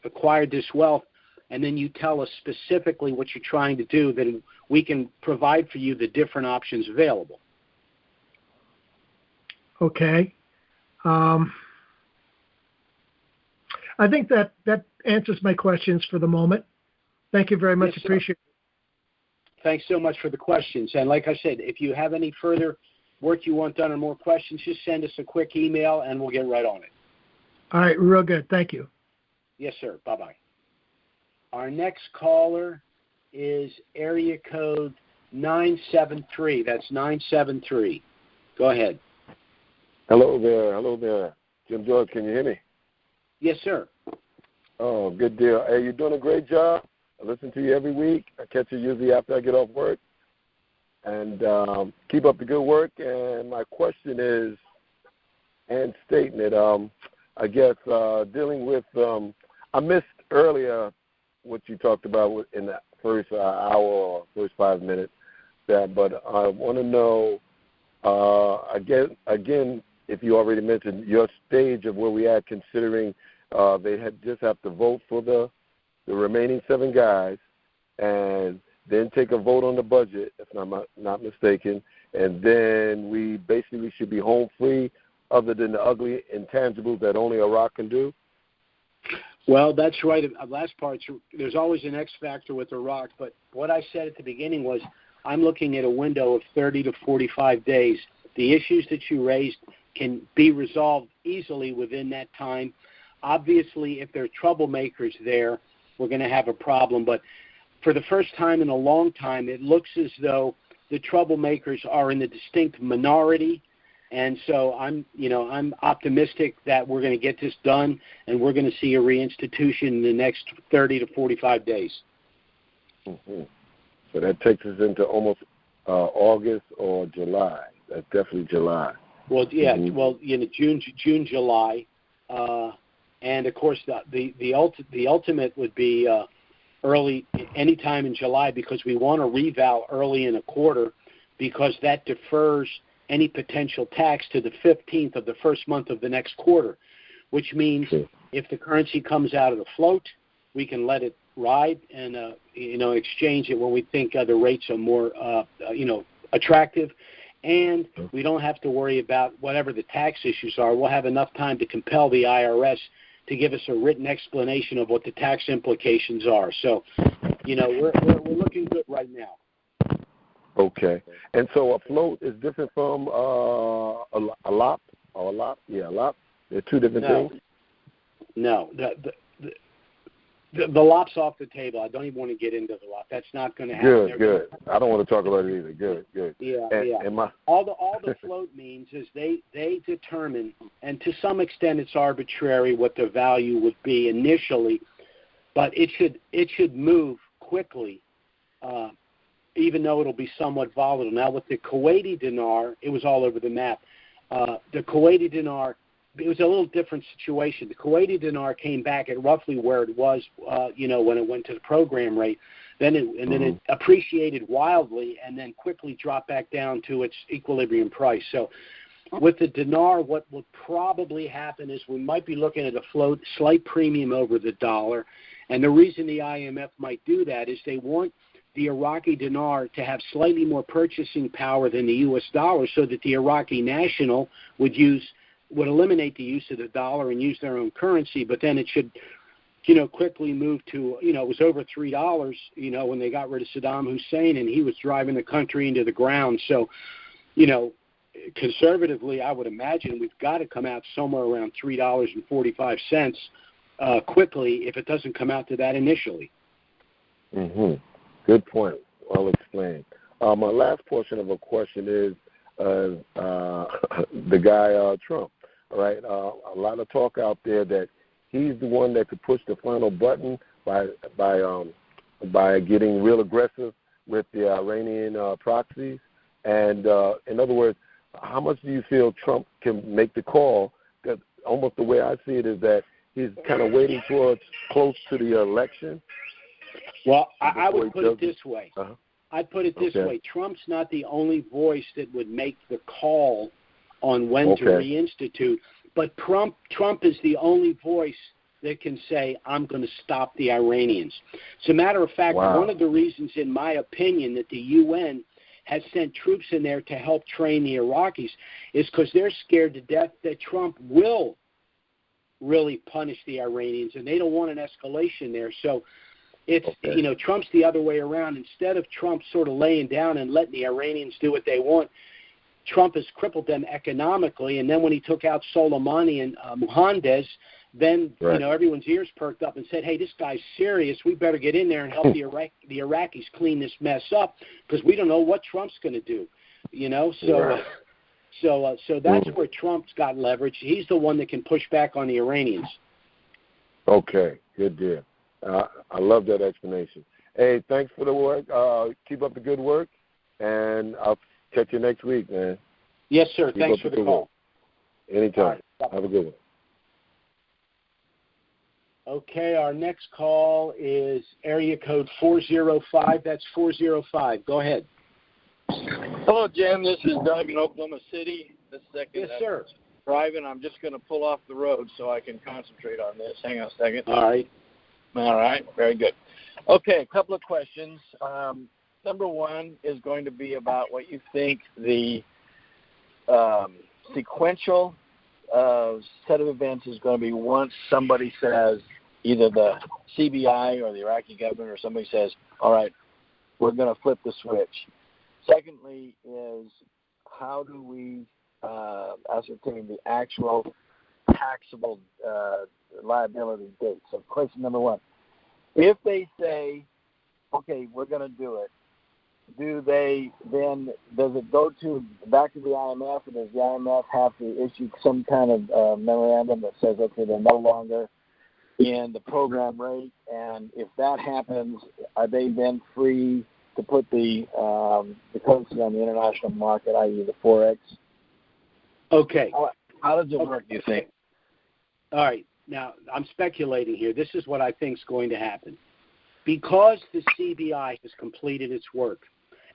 acquired this wealth, and then you tell us specifically what you're trying to do, then we can provide for you the different options available. Okay. I think that answers my questions for the moment. Thank you very much. Yes, appreciate it. Thanks so much for the questions. And like I said, if you have any further work you want done or more questions, just send us a quick email and we'll get right on it. All right, real good. Thank you. Yes, sir. Bye-bye. Our next caller is area code 973. That's 973. Go ahead. Hello there. Jim George, can you hear me? Yes, sir. Oh, good deal. Hey, you're doing a great job. I listen to you every week. I catch you usually after I get off work. And keep up the good work. And my question is, and stating it, I guess dealing with, I missed earlier what you talked about in that first hour or first 5 minutes, but I want to know, again, if you already mentioned your stage of where we are considering they just have to vote for the remaining 7 guys, and then take a vote on the budget, if I'm not mistaken, and then we basically should be home free, other than the ugly intangibles that only Iraq can do? Well, that's right. Last part, there's always an X factor with Iraq, but what I said at the beginning was I'm looking at a window of 30 to 45 days. The issues that you raised can be resolved easily within that time. Obviously, if there are troublemakers there, we're going to have a problem. But for the first time in a long time, it looks as though the troublemakers are in the distinct minority. And so I'm optimistic that we're going to get this done, and we're going to see a reinstitution in the next 30 to 45 days. Mm-hmm. So that takes us into almost August or July. That's definitely July. Well, yeah. Mm-hmm. Well, June, July, and of course the ultimate would be early, anytime in July, because we want to revow early in a quarter, because that defers any potential tax to the 15th of the first month of the next quarter, which means if the currency comes out of the float, we can let it ride and exchange it when we think the rates are more attractive, and we don't have to worry about whatever the tax issues are. We'll have enough time to compel the IRS to give us a written explanation of what the tax implications are. So, we're looking good right now. Okay. And so a float is different from a lop or a lop? Yeah, a lop. They're two different things? No. The lop's off the table. I don't even want to get into the lop. That's not going to happen. Good. I don't want to talk about it either. Good. Yeah, and all the float means is they determine, and to some extent it's arbitrary what the value would be initially, but it should move quickly, even though it'll be somewhat volatile. Now with the Kuwaiti dinar, it was all over the map. The Kuwaiti dinar, it was a little different situation. The Kuwaiti dinar came back at roughly where it was, when it went to the program rate. Then it appreciated wildly and then quickly dropped back down to its equilibrium price. So with the dinar, what will probably happen is we might be looking at a float slight premium over the dollar. And the reason the IMF might do that is they want the Iraqi dinar to have slightly more purchasing power than the U.S. dollar, so that the Iraqi national would eliminate the use of the dollar and use their own currency, but then it should, quickly move to, it was over $3, when they got rid of Saddam Hussein, and he was driving the country into the ground. So, conservatively, I would imagine we've got to come out somewhere around $3.45 quickly if it doesn't come out to that initially. Mm-hmm. Good point. Well explained. My last portion of a question is the guy Trump. All right, a lot of talk out there that he's the one that could push the final button by getting real aggressive with the Iranian proxies. And in other words, how much do you feel Trump can make the call? Because almost the way I see it is that he's kind of waiting towards close to the election. Well, I would put it this way. Uh-huh. I'd put it this way. Trump's not the only voice that would make the call on when to reinstitute, but Trump is the only voice that can say, I'm going to stop the Iranians. As a matter of fact, one of the reasons, in my opinion, that the UN has sent troops in there to help train the Iraqis is because they're scared to death that Trump will really punish the Iranians, and they don't want an escalation there. So it's, Trump's the other way around. Instead of Trump sort of laying down and letting the Iranians do what they want, Trump has crippled them economically. And then when he took out Soleimani and Mohandes, then, everyone's ears perked up and said, hey, this guy's serious. We better get in there and help the Iraqis clean this mess up, because we don't know what Trump's going to do, So that's where Trump's got leverage. He's the one that can push back on the Iranians. Okay, good deal. I love that explanation. Hey, thanks for the work. Keep up the good work, and I'll catch you next week, man. Yes, sir. Thanks for the call. Anytime. Right. Have a good one. Okay, our next call is area code 405. That's 405. Go ahead. Hello, Jim. This is Doug in Oklahoma City. Yes, sir. driving. I'm just going to pull off the road so I can concentrate on this. Hang on a second. All right. All right. Very good. Okay, a couple of questions. Number one is going to be about what you think the sequential set of events is going to be once somebody says, either the CBI or the Iraqi government or somebody says, all right, we're going to flip the switch. Secondly is, how do we ascertain the actual taxable liability date? So question number one, if they say, okay, we're going to do it, does it go back to the IMF, or does the IMF have to issue some kind of memorandum that says, okay, they're no longer in the program rate? And if that happens, are they then free to put the currency on the international market, i.e. the Forex? Okay. How does it work, do you think? All right. Now, I'm speculating here. This is what I think is going to happen. Because the CBI has completed its work,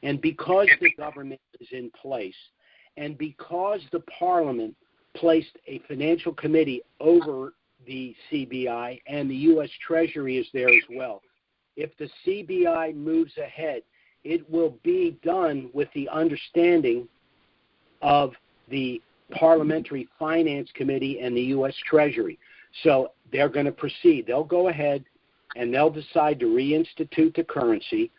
and because the government is in place, and because the Parliament placed a financial committee over the CBI and the U.S. Treasury is there as well, if the CBI moves ahead, it will be done with the understanding of the Parliamentary Finance Committee and the U.S. Treasury. So they're going to proceed. They'll go ahead and they'll decide to reinstitute the currency.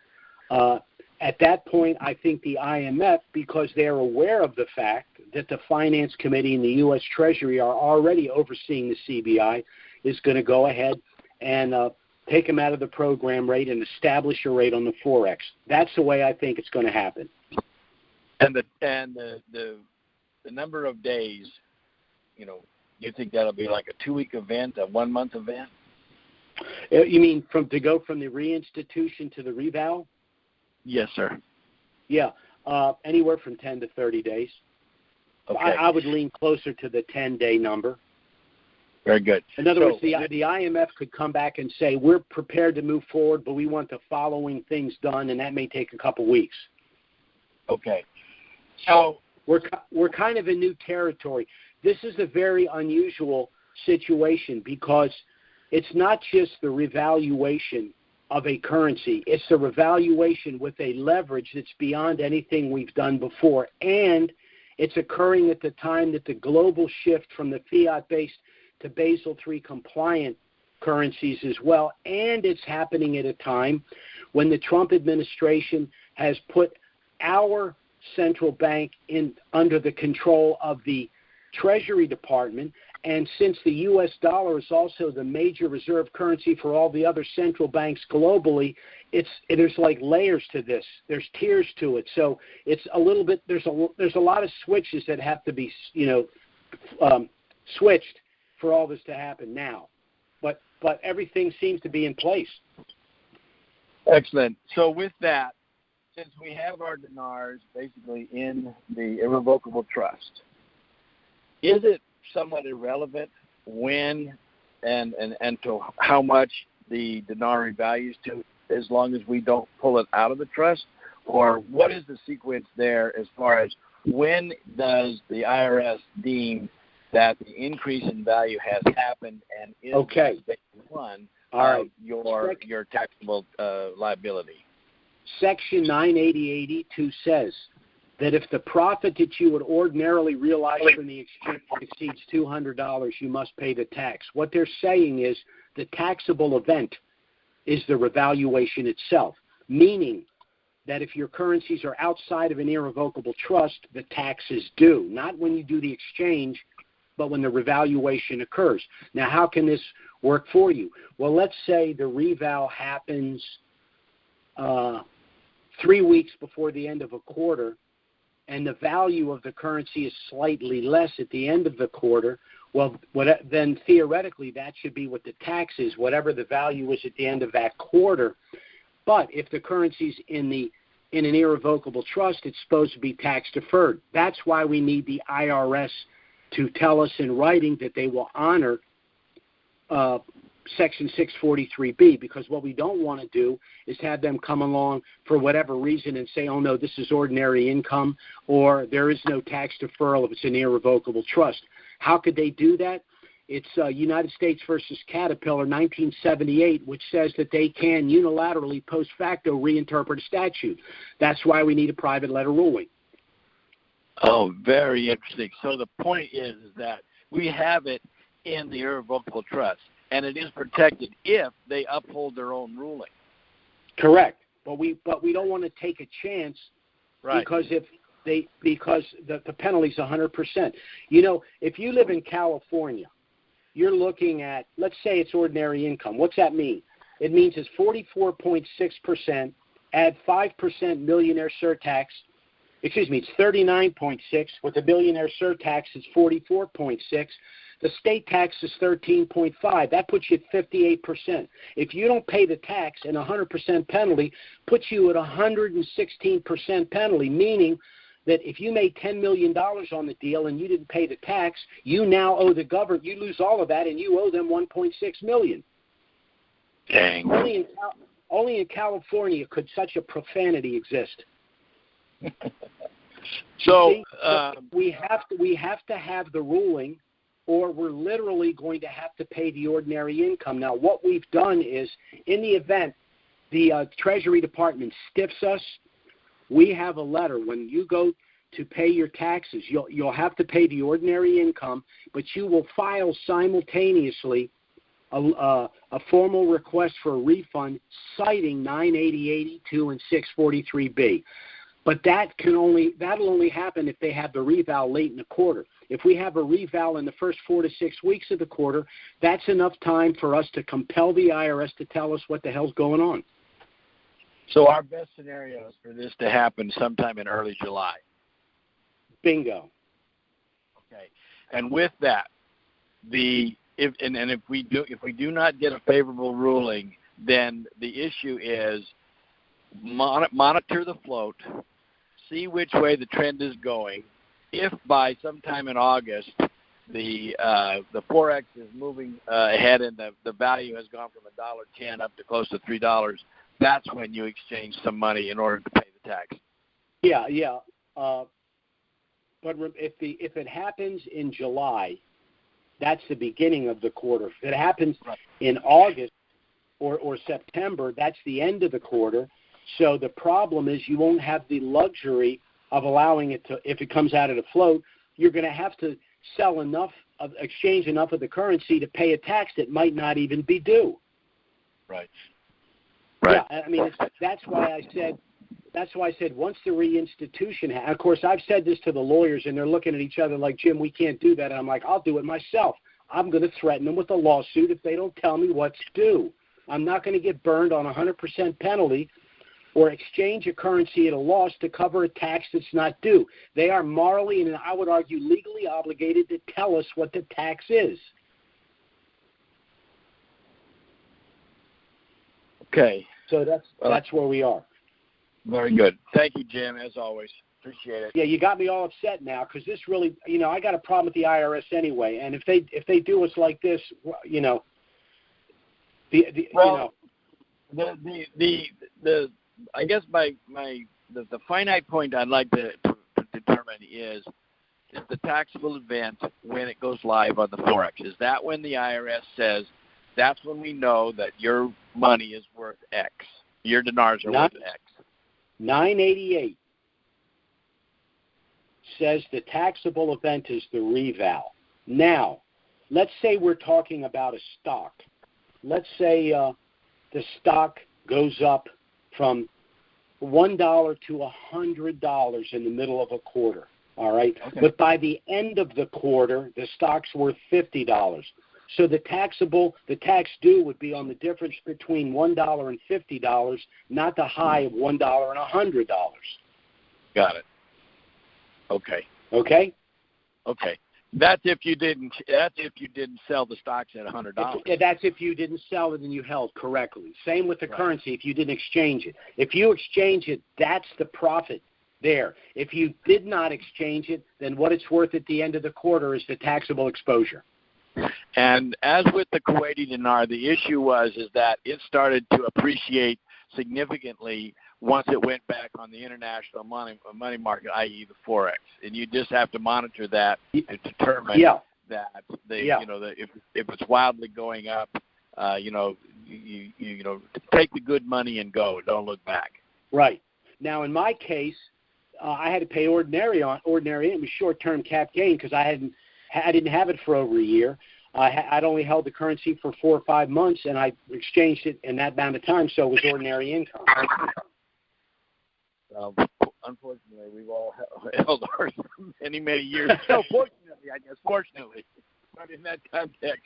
At that point, I think the IMF, because they're aware of the fact that the Finance Committee and the U.S. Treasury are already overseeing the CBI, is going to go ahead and take them out of the program rate and establish a rate on the Forex. That's the way I think it's going to happen. And the number of days, you think that'll be like a 2-week event, a 1-month event? You mean to go from the reinstitution to the reval? Yes, sir. Yeah, anywhere from 10 to 30 days. Okay. I would lean closer to the 10-day number. Very good. In other words, the IMF could come back and say, we're prepared to move forward, but we want the following things done, and that may take a couple weeks. Okay. So we're kind of in new territory. This is a very unusual situation because it's not just the revaluation of a currency. It's the revaluation with a leverage that's beyond anything we've done before. And it's occurring at the time that the global shift from the fiat-based to Basel III compliant currencies as well. And it's happening at a time when the Trump administration has put our central bank under the control of the Treasury Department. And since the U.S. dollar is also the major reserve currency for all the other central banks globally, there's like layers to this. There's tiers to it. So it's a little bit. There's a lot of switches that have to be switched for all this to happen now. But everything seems to be in place. Excellent. So with that, since we have our dinars basically in the irrevocable trust, is it somewhat irrelevant when and to how much the dinar revalues to, as long as we don't pull it out of the trust? Or what is the sequence there as far as when does the IRS deem that the increase in value has happened and is one of your taxable liability? Section 980.82 says that if the profit that you would ordinarily realize from the exchange exceeds $200, you must pay the tax. What they're saying is the taxable event is the revaluation itself, meaning that if your currencies are outside of an irrevocable trust, the tax is due, not when you do the exchange, but when the revaluation occurs. Now, how can this work for you? Well, let's say the reval happens 3 weeks before the end of a quarter, and the value of the currency is slightly less at the end of the quarter. Well, then theoretically that should be what the tax is, whatever the value is at the end of that quarter. But if the currency's in an irrevocable trust, it's supposed to be tax deferred. That's why we need the IRS to tell us in writing that they will honor Section 643B, because what we don't want to do is have them come along for whatever reason and say, oh, no, this is ordinary income, or there is no tax deferral if it's an irrevocable trust. How could they do that? It's United States versus Caterpillar, 1978, which says that they can unilaterally post facto reinterpret a statute. That's why we need a private letter ruling. Oh, very interesting. So the point is that we have it in the irrevocable trust, and it is protected if they uphold their own ruling. Correct, but we don't want to take a chance, right? Because the penalty's 100%. If you live in California, you're looking at, let's say it's ordinary income. What's that mean? It means it's 44.6%. Add 5% millionaire surtax. Excuse me, it's 39.6. With the millionaire surtax, it's 44.6. The state tax is 13.5. That puts you at 58%. If you don't pay the tax, and 100% penalty puts you at 116% penalty, meaning that if you made $10 million on the deal and you didn't pay the tax, you now owe the government, you lose all of that, and you owe them $1.6 million. Dang. Only in California could such a profanity exist. So we have to have the ruling, or we're literally going to have to pay the ordinary income. Now, what we've done is, in the event the Treasury Department stiffs us, we have a letter. When you go to pay your taxes, you'll have to pay the ordinary income, but you will file simultaneously a formal request for a refund citing 98082 and 643B. But that'll only happen if they have the reval late in the quarter. If we have a reval in the first 4 to 6 weeks of the quarter, that's enough time for us to compel the IRS to tell us what the hell's going on. So our best scenario is for this to happen sometime in early July. Bingo. Okay. And with that, if we do not get a favorable ruling, then the issue is monitor the float, see which way the trend is going. If by sometime in August the Forex is moving ahead and the value has gone from $1.10 up to close to $3, that's when you exchange some money in order to pay the tax. Yeah. But if it happens in July, that's the beginning of the quarter. If it happens in August or September, that's the end of the quarter. So the problem is you won't have the luxury of allowing it to, if it comes out of the float, you're going to have to exchange enough of the currency to pay a tax that might not even be due. Right. Yeah, I mean, that's why I said once the reinstitution, of course, I've said this to the lawyers, and they're looking at each other like, Jim, we can't do that. And I'm like, I'll do it myself. I'm going to threaten them with a lawsuit if they don't tell me what's due. I'm not going to get burned on 100% penalty or exchange a currency at a loss to cover a tax that's not due. They are morally and I would argue legally obligated to tell us what the tax is. Okay. So that's where we are. Very good. Thank you, Jim, as always. Appreciate it. Yeah, you got me all upset now because this really, I got a problem with the IRS anyway, and if they do us like this, I guess the finite point I'd like to determine is the taxable event when it goes live on the Forex. Is that when the IRS says that's when we know that your money is worth X, your dinars are worth X? 988 says the taxable event is the reval. Now, let's say we're talking about a stock. Let's say the stock goes up from $1 to $100 in the middle of a quarter, all right? Okay. But by the end of the quarter, the stock's worth $50. So the tax due would be on the difference between $1 and $50, not the high of $1 and $100. Got it. Okay. Okay? Okay. That's if you didn't sell the stocks at $100. That's if you didn't sell it and you held correctly. Same with the currency if you didn't exchange it. If you exchange it, that's the profit there. If you did not exchange it, then what it's worth at the end of the quarter is the taxable exposure. And as with the Kuwaiti dinar, the issue is that it started to appreciate significantly once it went back on the international money market, i.e. the Forex. And you just have to monitor that to determine that they, Yeah. that if it's wildly going up, you take the good money and go. Don't look back. Right. Now, in my case, I had to pay ordinary. It was short-term cap gain because I didn't have it for over a year. I'd only held the currency for 4 or 5 months, and I exchanged it in that amount of time, so it was ordinary income. Unfortunately, we've all held ours for many, many years. So fortunately, I guess, fortunately, but in that context,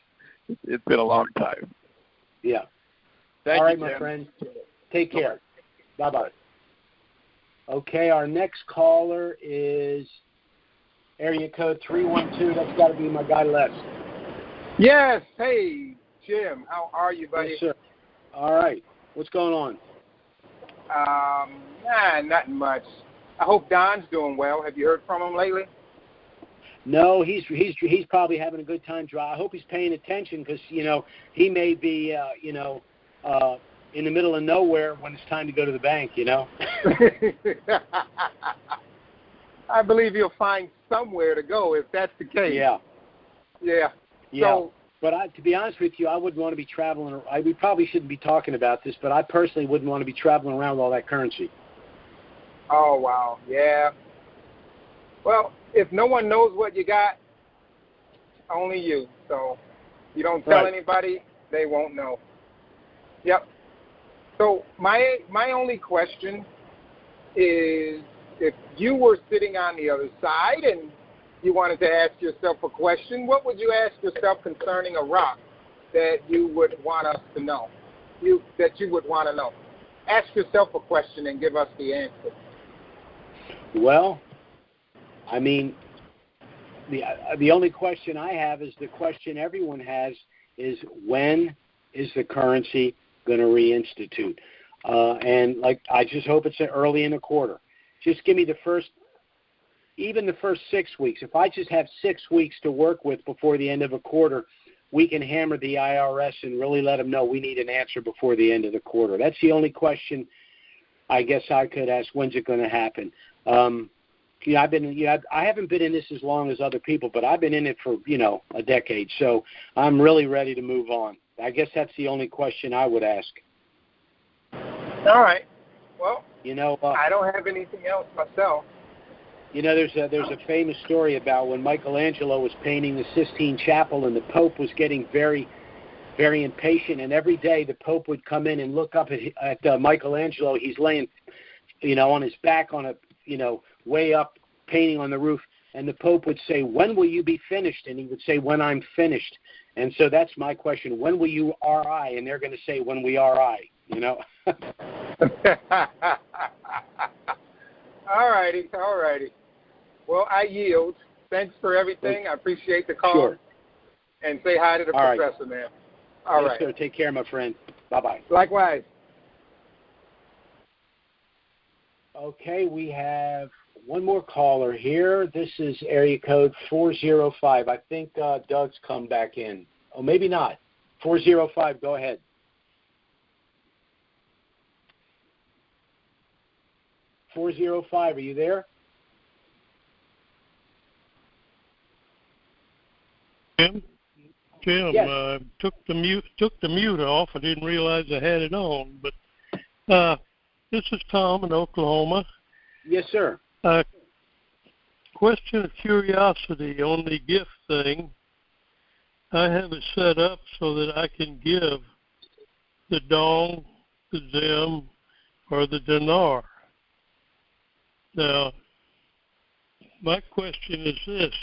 it's been a long time. Yeah. Thank all right, you, my Tim. friend. Take care. Bye-bye. Okay, our next caller is area code 312. That's got to be my guy, Les. Yes. Hey, Jim. How are you, buddy? Yes, sir. All right. What's going on? Nothing much. I hope Don's doing well. Have you heard from him lately? No, he's probably having a good time. I hope he's paying attention because, he may be, in the middle of nowhere when it's time to go to the bank, I believe he'll find somewhere to go if that's the case. Yeah. Yeah. So, but to be honest with you, I wouldn't want to be traveling. We probably shouldn't be talking about this, but I personally wouldn't want to be traveling around with all that currency. Oh, wow. Yeah. Well, if no one knows what you got, only you. So you don't tell anybody, they won't know. Yep. So my only question is, if you were sitting on the other side and you wanted to ask yourself a question, what would you ask yourself concerning a rock that you would want us to know? That you would want to know. Ask yourself a question and give us the answer. Well, I mean, the only question I have is the question everyone has is, when is the currency going to reinstitute? And I just hope it's early in the quarter. Just give me the first 6 weeks. If I just have 6 weeks to work with before the end of a quarter, we can hammer the IRS and really let them know we need an answer before the end of the quarter. That's the only question I guess I could ask. When's it going to happen? I haven't been in this as long as other people, but I've been in it for, a decade. So I'm really ready to move on. I guess that's the only question I would ask. All right. Well, I don't have anything else myself. There's a famous story about when Michelangelo was painting the Sistine Chapel, and the Pope was getting very, very impatient. And every day the Pope would come in and look up at Michelangelo. He's laying, on his back on a, way up, painting on the roof. And the Pope would say, "When will you be finished?" And he would say, "When I'm finished." And so that's my question. When will you RI? And they're going to say, "When we RI." All righty. Well, I yield. Thanks for everything. I appreciate the call. Sure. And say hi to the professor, man. All right. Sir. Take care, my friend. Bye-bye. Likewise. Okay, we have one more caller here. This is area code 405. I think Doug's come back in. Oh, maybe not. 405, go ahead. Are you there? Jim, yes. Took the mute off. I didn't realize I had it on. But this is Tom in Oklahoma. Yes, sir. Question of curiosity on the gift thing. I have it set up so that I can give the dong, the zim, or the dinar. Now, my question is this,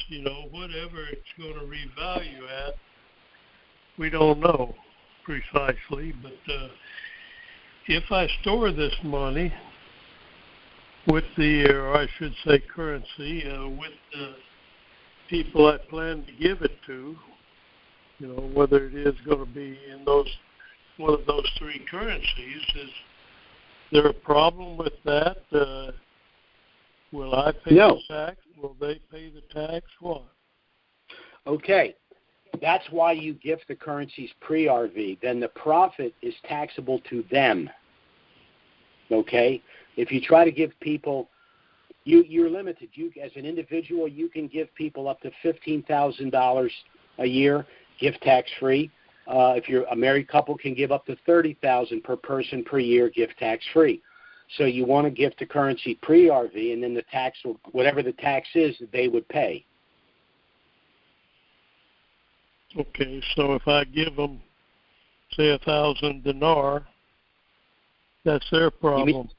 whatever it's going to revalue at, we don't know precisely, but if I store this money with or I should say currency, with the people I plan to give it to, whether it is going to be in one of those three currencies, is there a problem with that? Will I pay the tax? Will they pay the tax? What? Okay. That's why you gift the currencies pre-RV. Then the profit is taxable to them. Okay? If you try to give people You're limited. You, as an individual, you can give people up to $15,000 a year, gift tax-free. If you're a married couple, can give up to $30,000 per person per year, gift tax-free. So you want to gift the currency pre-RV, and then the tax, whatever the tax is, they would pay. Okay, so if I give them, say, 1,000 dinar, that's their problem.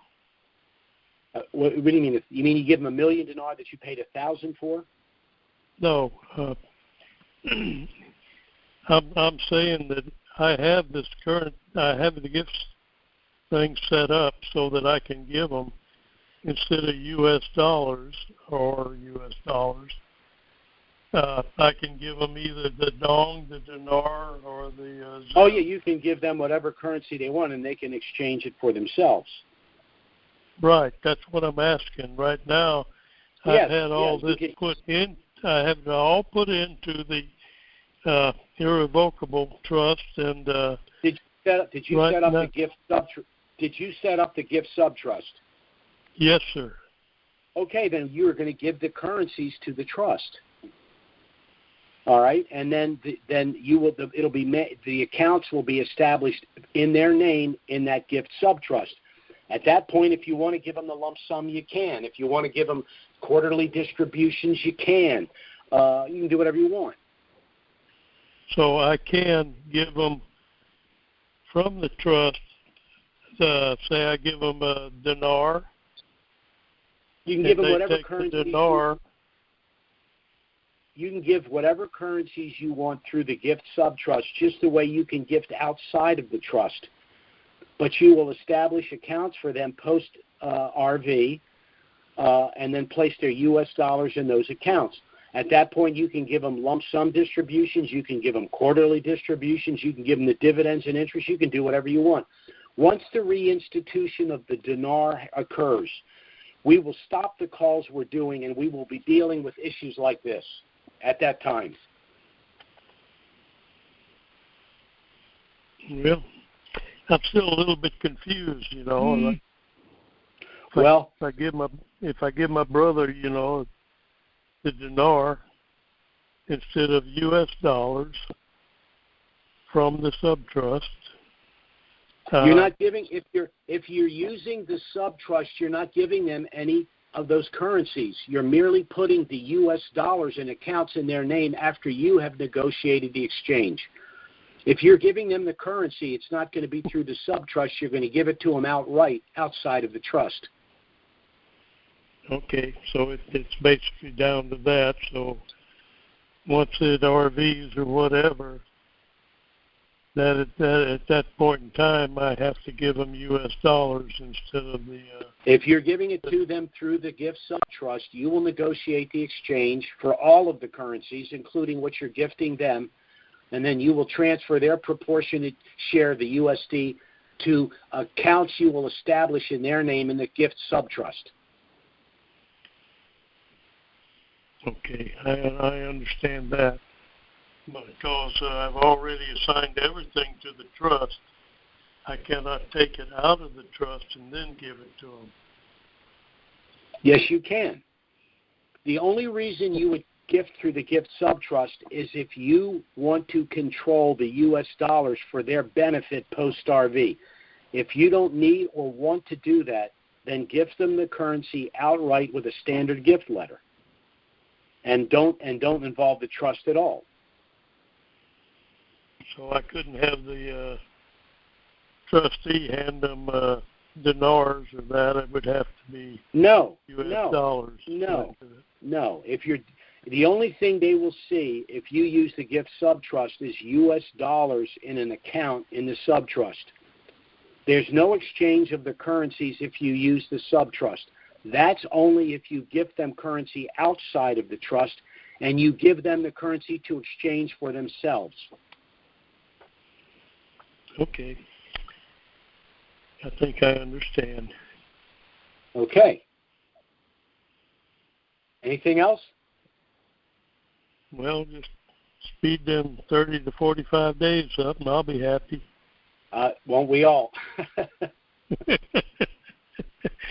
What do you mean? You mean you give them $1 million dinar that you paid 1,000 for? No, I'm saying that I have the gifts thing set up so that I can give them, instead of U.S. dollars or U.S. dollars, I can give them either the dong, the dinar, or the Oh, yeah, you can give them whatever currency they want, and they can exchange it for themselves. Right, that's what I'm asking. Right now, I've had all this put in. I have it all put into the Irrevocable Trust, and did you set up the gift sub trust? Yes, sir. Okay, then you are going to give the currencies to the trust. All right, and then the accounts will be established in their name in that gift sub trust. At that point, if you want to give them the lump sum, you can. If you want to give them quarterly distributions, you can. You can do whatever you want. So I can give them from the trust. Say I give them a dinar. You can give them whatever currency. You can give whatever currencies you want through the gift sub-trust, just the way you can gift outside of the trust. But you will establish accounts for them post-RV and then place their U.S. dollars in those accounts. At that point, you can give them lump sum distributions. You can give them quarterly distributions. You can give them the dividends and interest. You can do whatever you want. Once the reinstitution of the dinar occurs, we will stop the calls we're doing, and we will be dealing with issues like this at that time. Well, I'm still a little bit confused, you know. Mm-hmm. If I give my brother, you know, the dinar instead of U.S. dollars from the subtrust. You're not giving, if you're using the subtrust, you're not giving them any of those currencies. You're merely putting the U.S. dollars in accounts in their name after you have negotiated the exchange. If you're giving them the currency, it's not going to be through the subtrust. You're going to give it to them outright outside of the trust. Okay, so it's basically down to that. So once it RVs or whatever, that at that point in time, I have to give them U.S. dollars instead of the... If you're giving it to them through the gift sub-trust, you will negotiate the exchange for all of the currencies, including what you're gifting them, and then you will transfer their proportionate share of the USD to accounts you will establish in their name in the gift sub-trust. Okay, I understand that. Because I've already assigned everything to the trust, I cannot take it out of the trust and then give it to them. Yes, you can. The only reason you would gift through the gift sub-trust is if you want to control the U.S. dollars for their benefit post-RV. If you don't need or want to do that, then gift them the currency outright with a standard gift letter, and don't involve the trust at all. So I couldn't have the trustee hand them dinars or that. It would have to be U.S. dollars. No. The only thing they will see if you use the gift sub-trust is U.S. dollars in an account in the sub-trust. There's no exchange of the currencies if you use the sub-trust. That's only if you gift them currency outside of the trust and you give them the currency to exchange for themselves. Okay. I think I understand. Okay. Anything else? Well, just speed them 30 to 45 days up, and I'll be happy. Won't we all?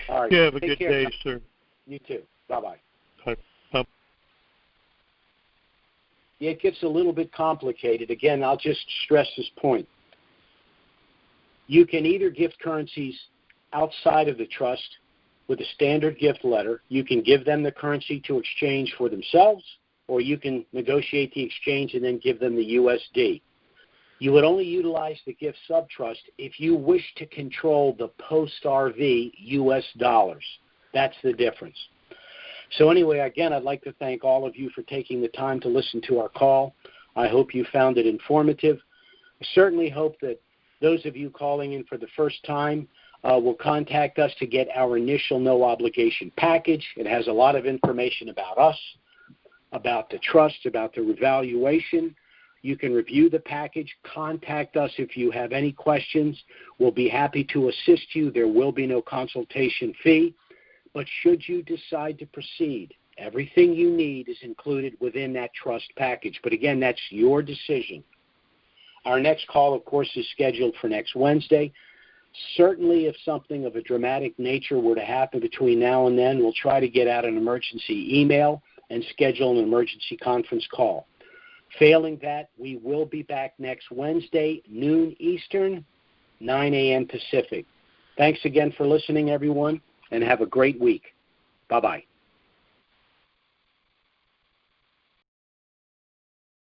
All right. You have a good day, sir. You too. Bye-bye. Bye. It gets a little bit complicated. Again, I'll just stress this point. You can either gift currencies outside of the trust with a standard gift letter. You can give them the currency to exchange for themselves, or you can negotiate the exchange and then give them the USD. You would only utilize the gift subtrust if you wish to control the post-RV US dollars. That's the difference. So anyway, again, I'd like to thank all of you for taking the time to listen to our call. I hope you found it informative. I certainly hope that those of you calling in for the first time will contact us to get our initial no-obligation package. It has a lot of information about us, about the trust, about the revaluation. You can review the package. Contact us if you have any questions. We'll be happy to assist you. There will be no consultation fee. But should you decide to proceed, everything you need is included within that trust package. But again, that's your decision. Our next call, of course, is scheduled for next Wednesday. Certainly, if something of a dramatic nature were to happen between now and then, we'll try to get out an emergency email and schedule an emergency conference call. Failing that, we will be back next Wednesday, noon Eastern, 9 a.m. Pacific. Thanks again for listening, everyone, and have a great week. Bye-bye.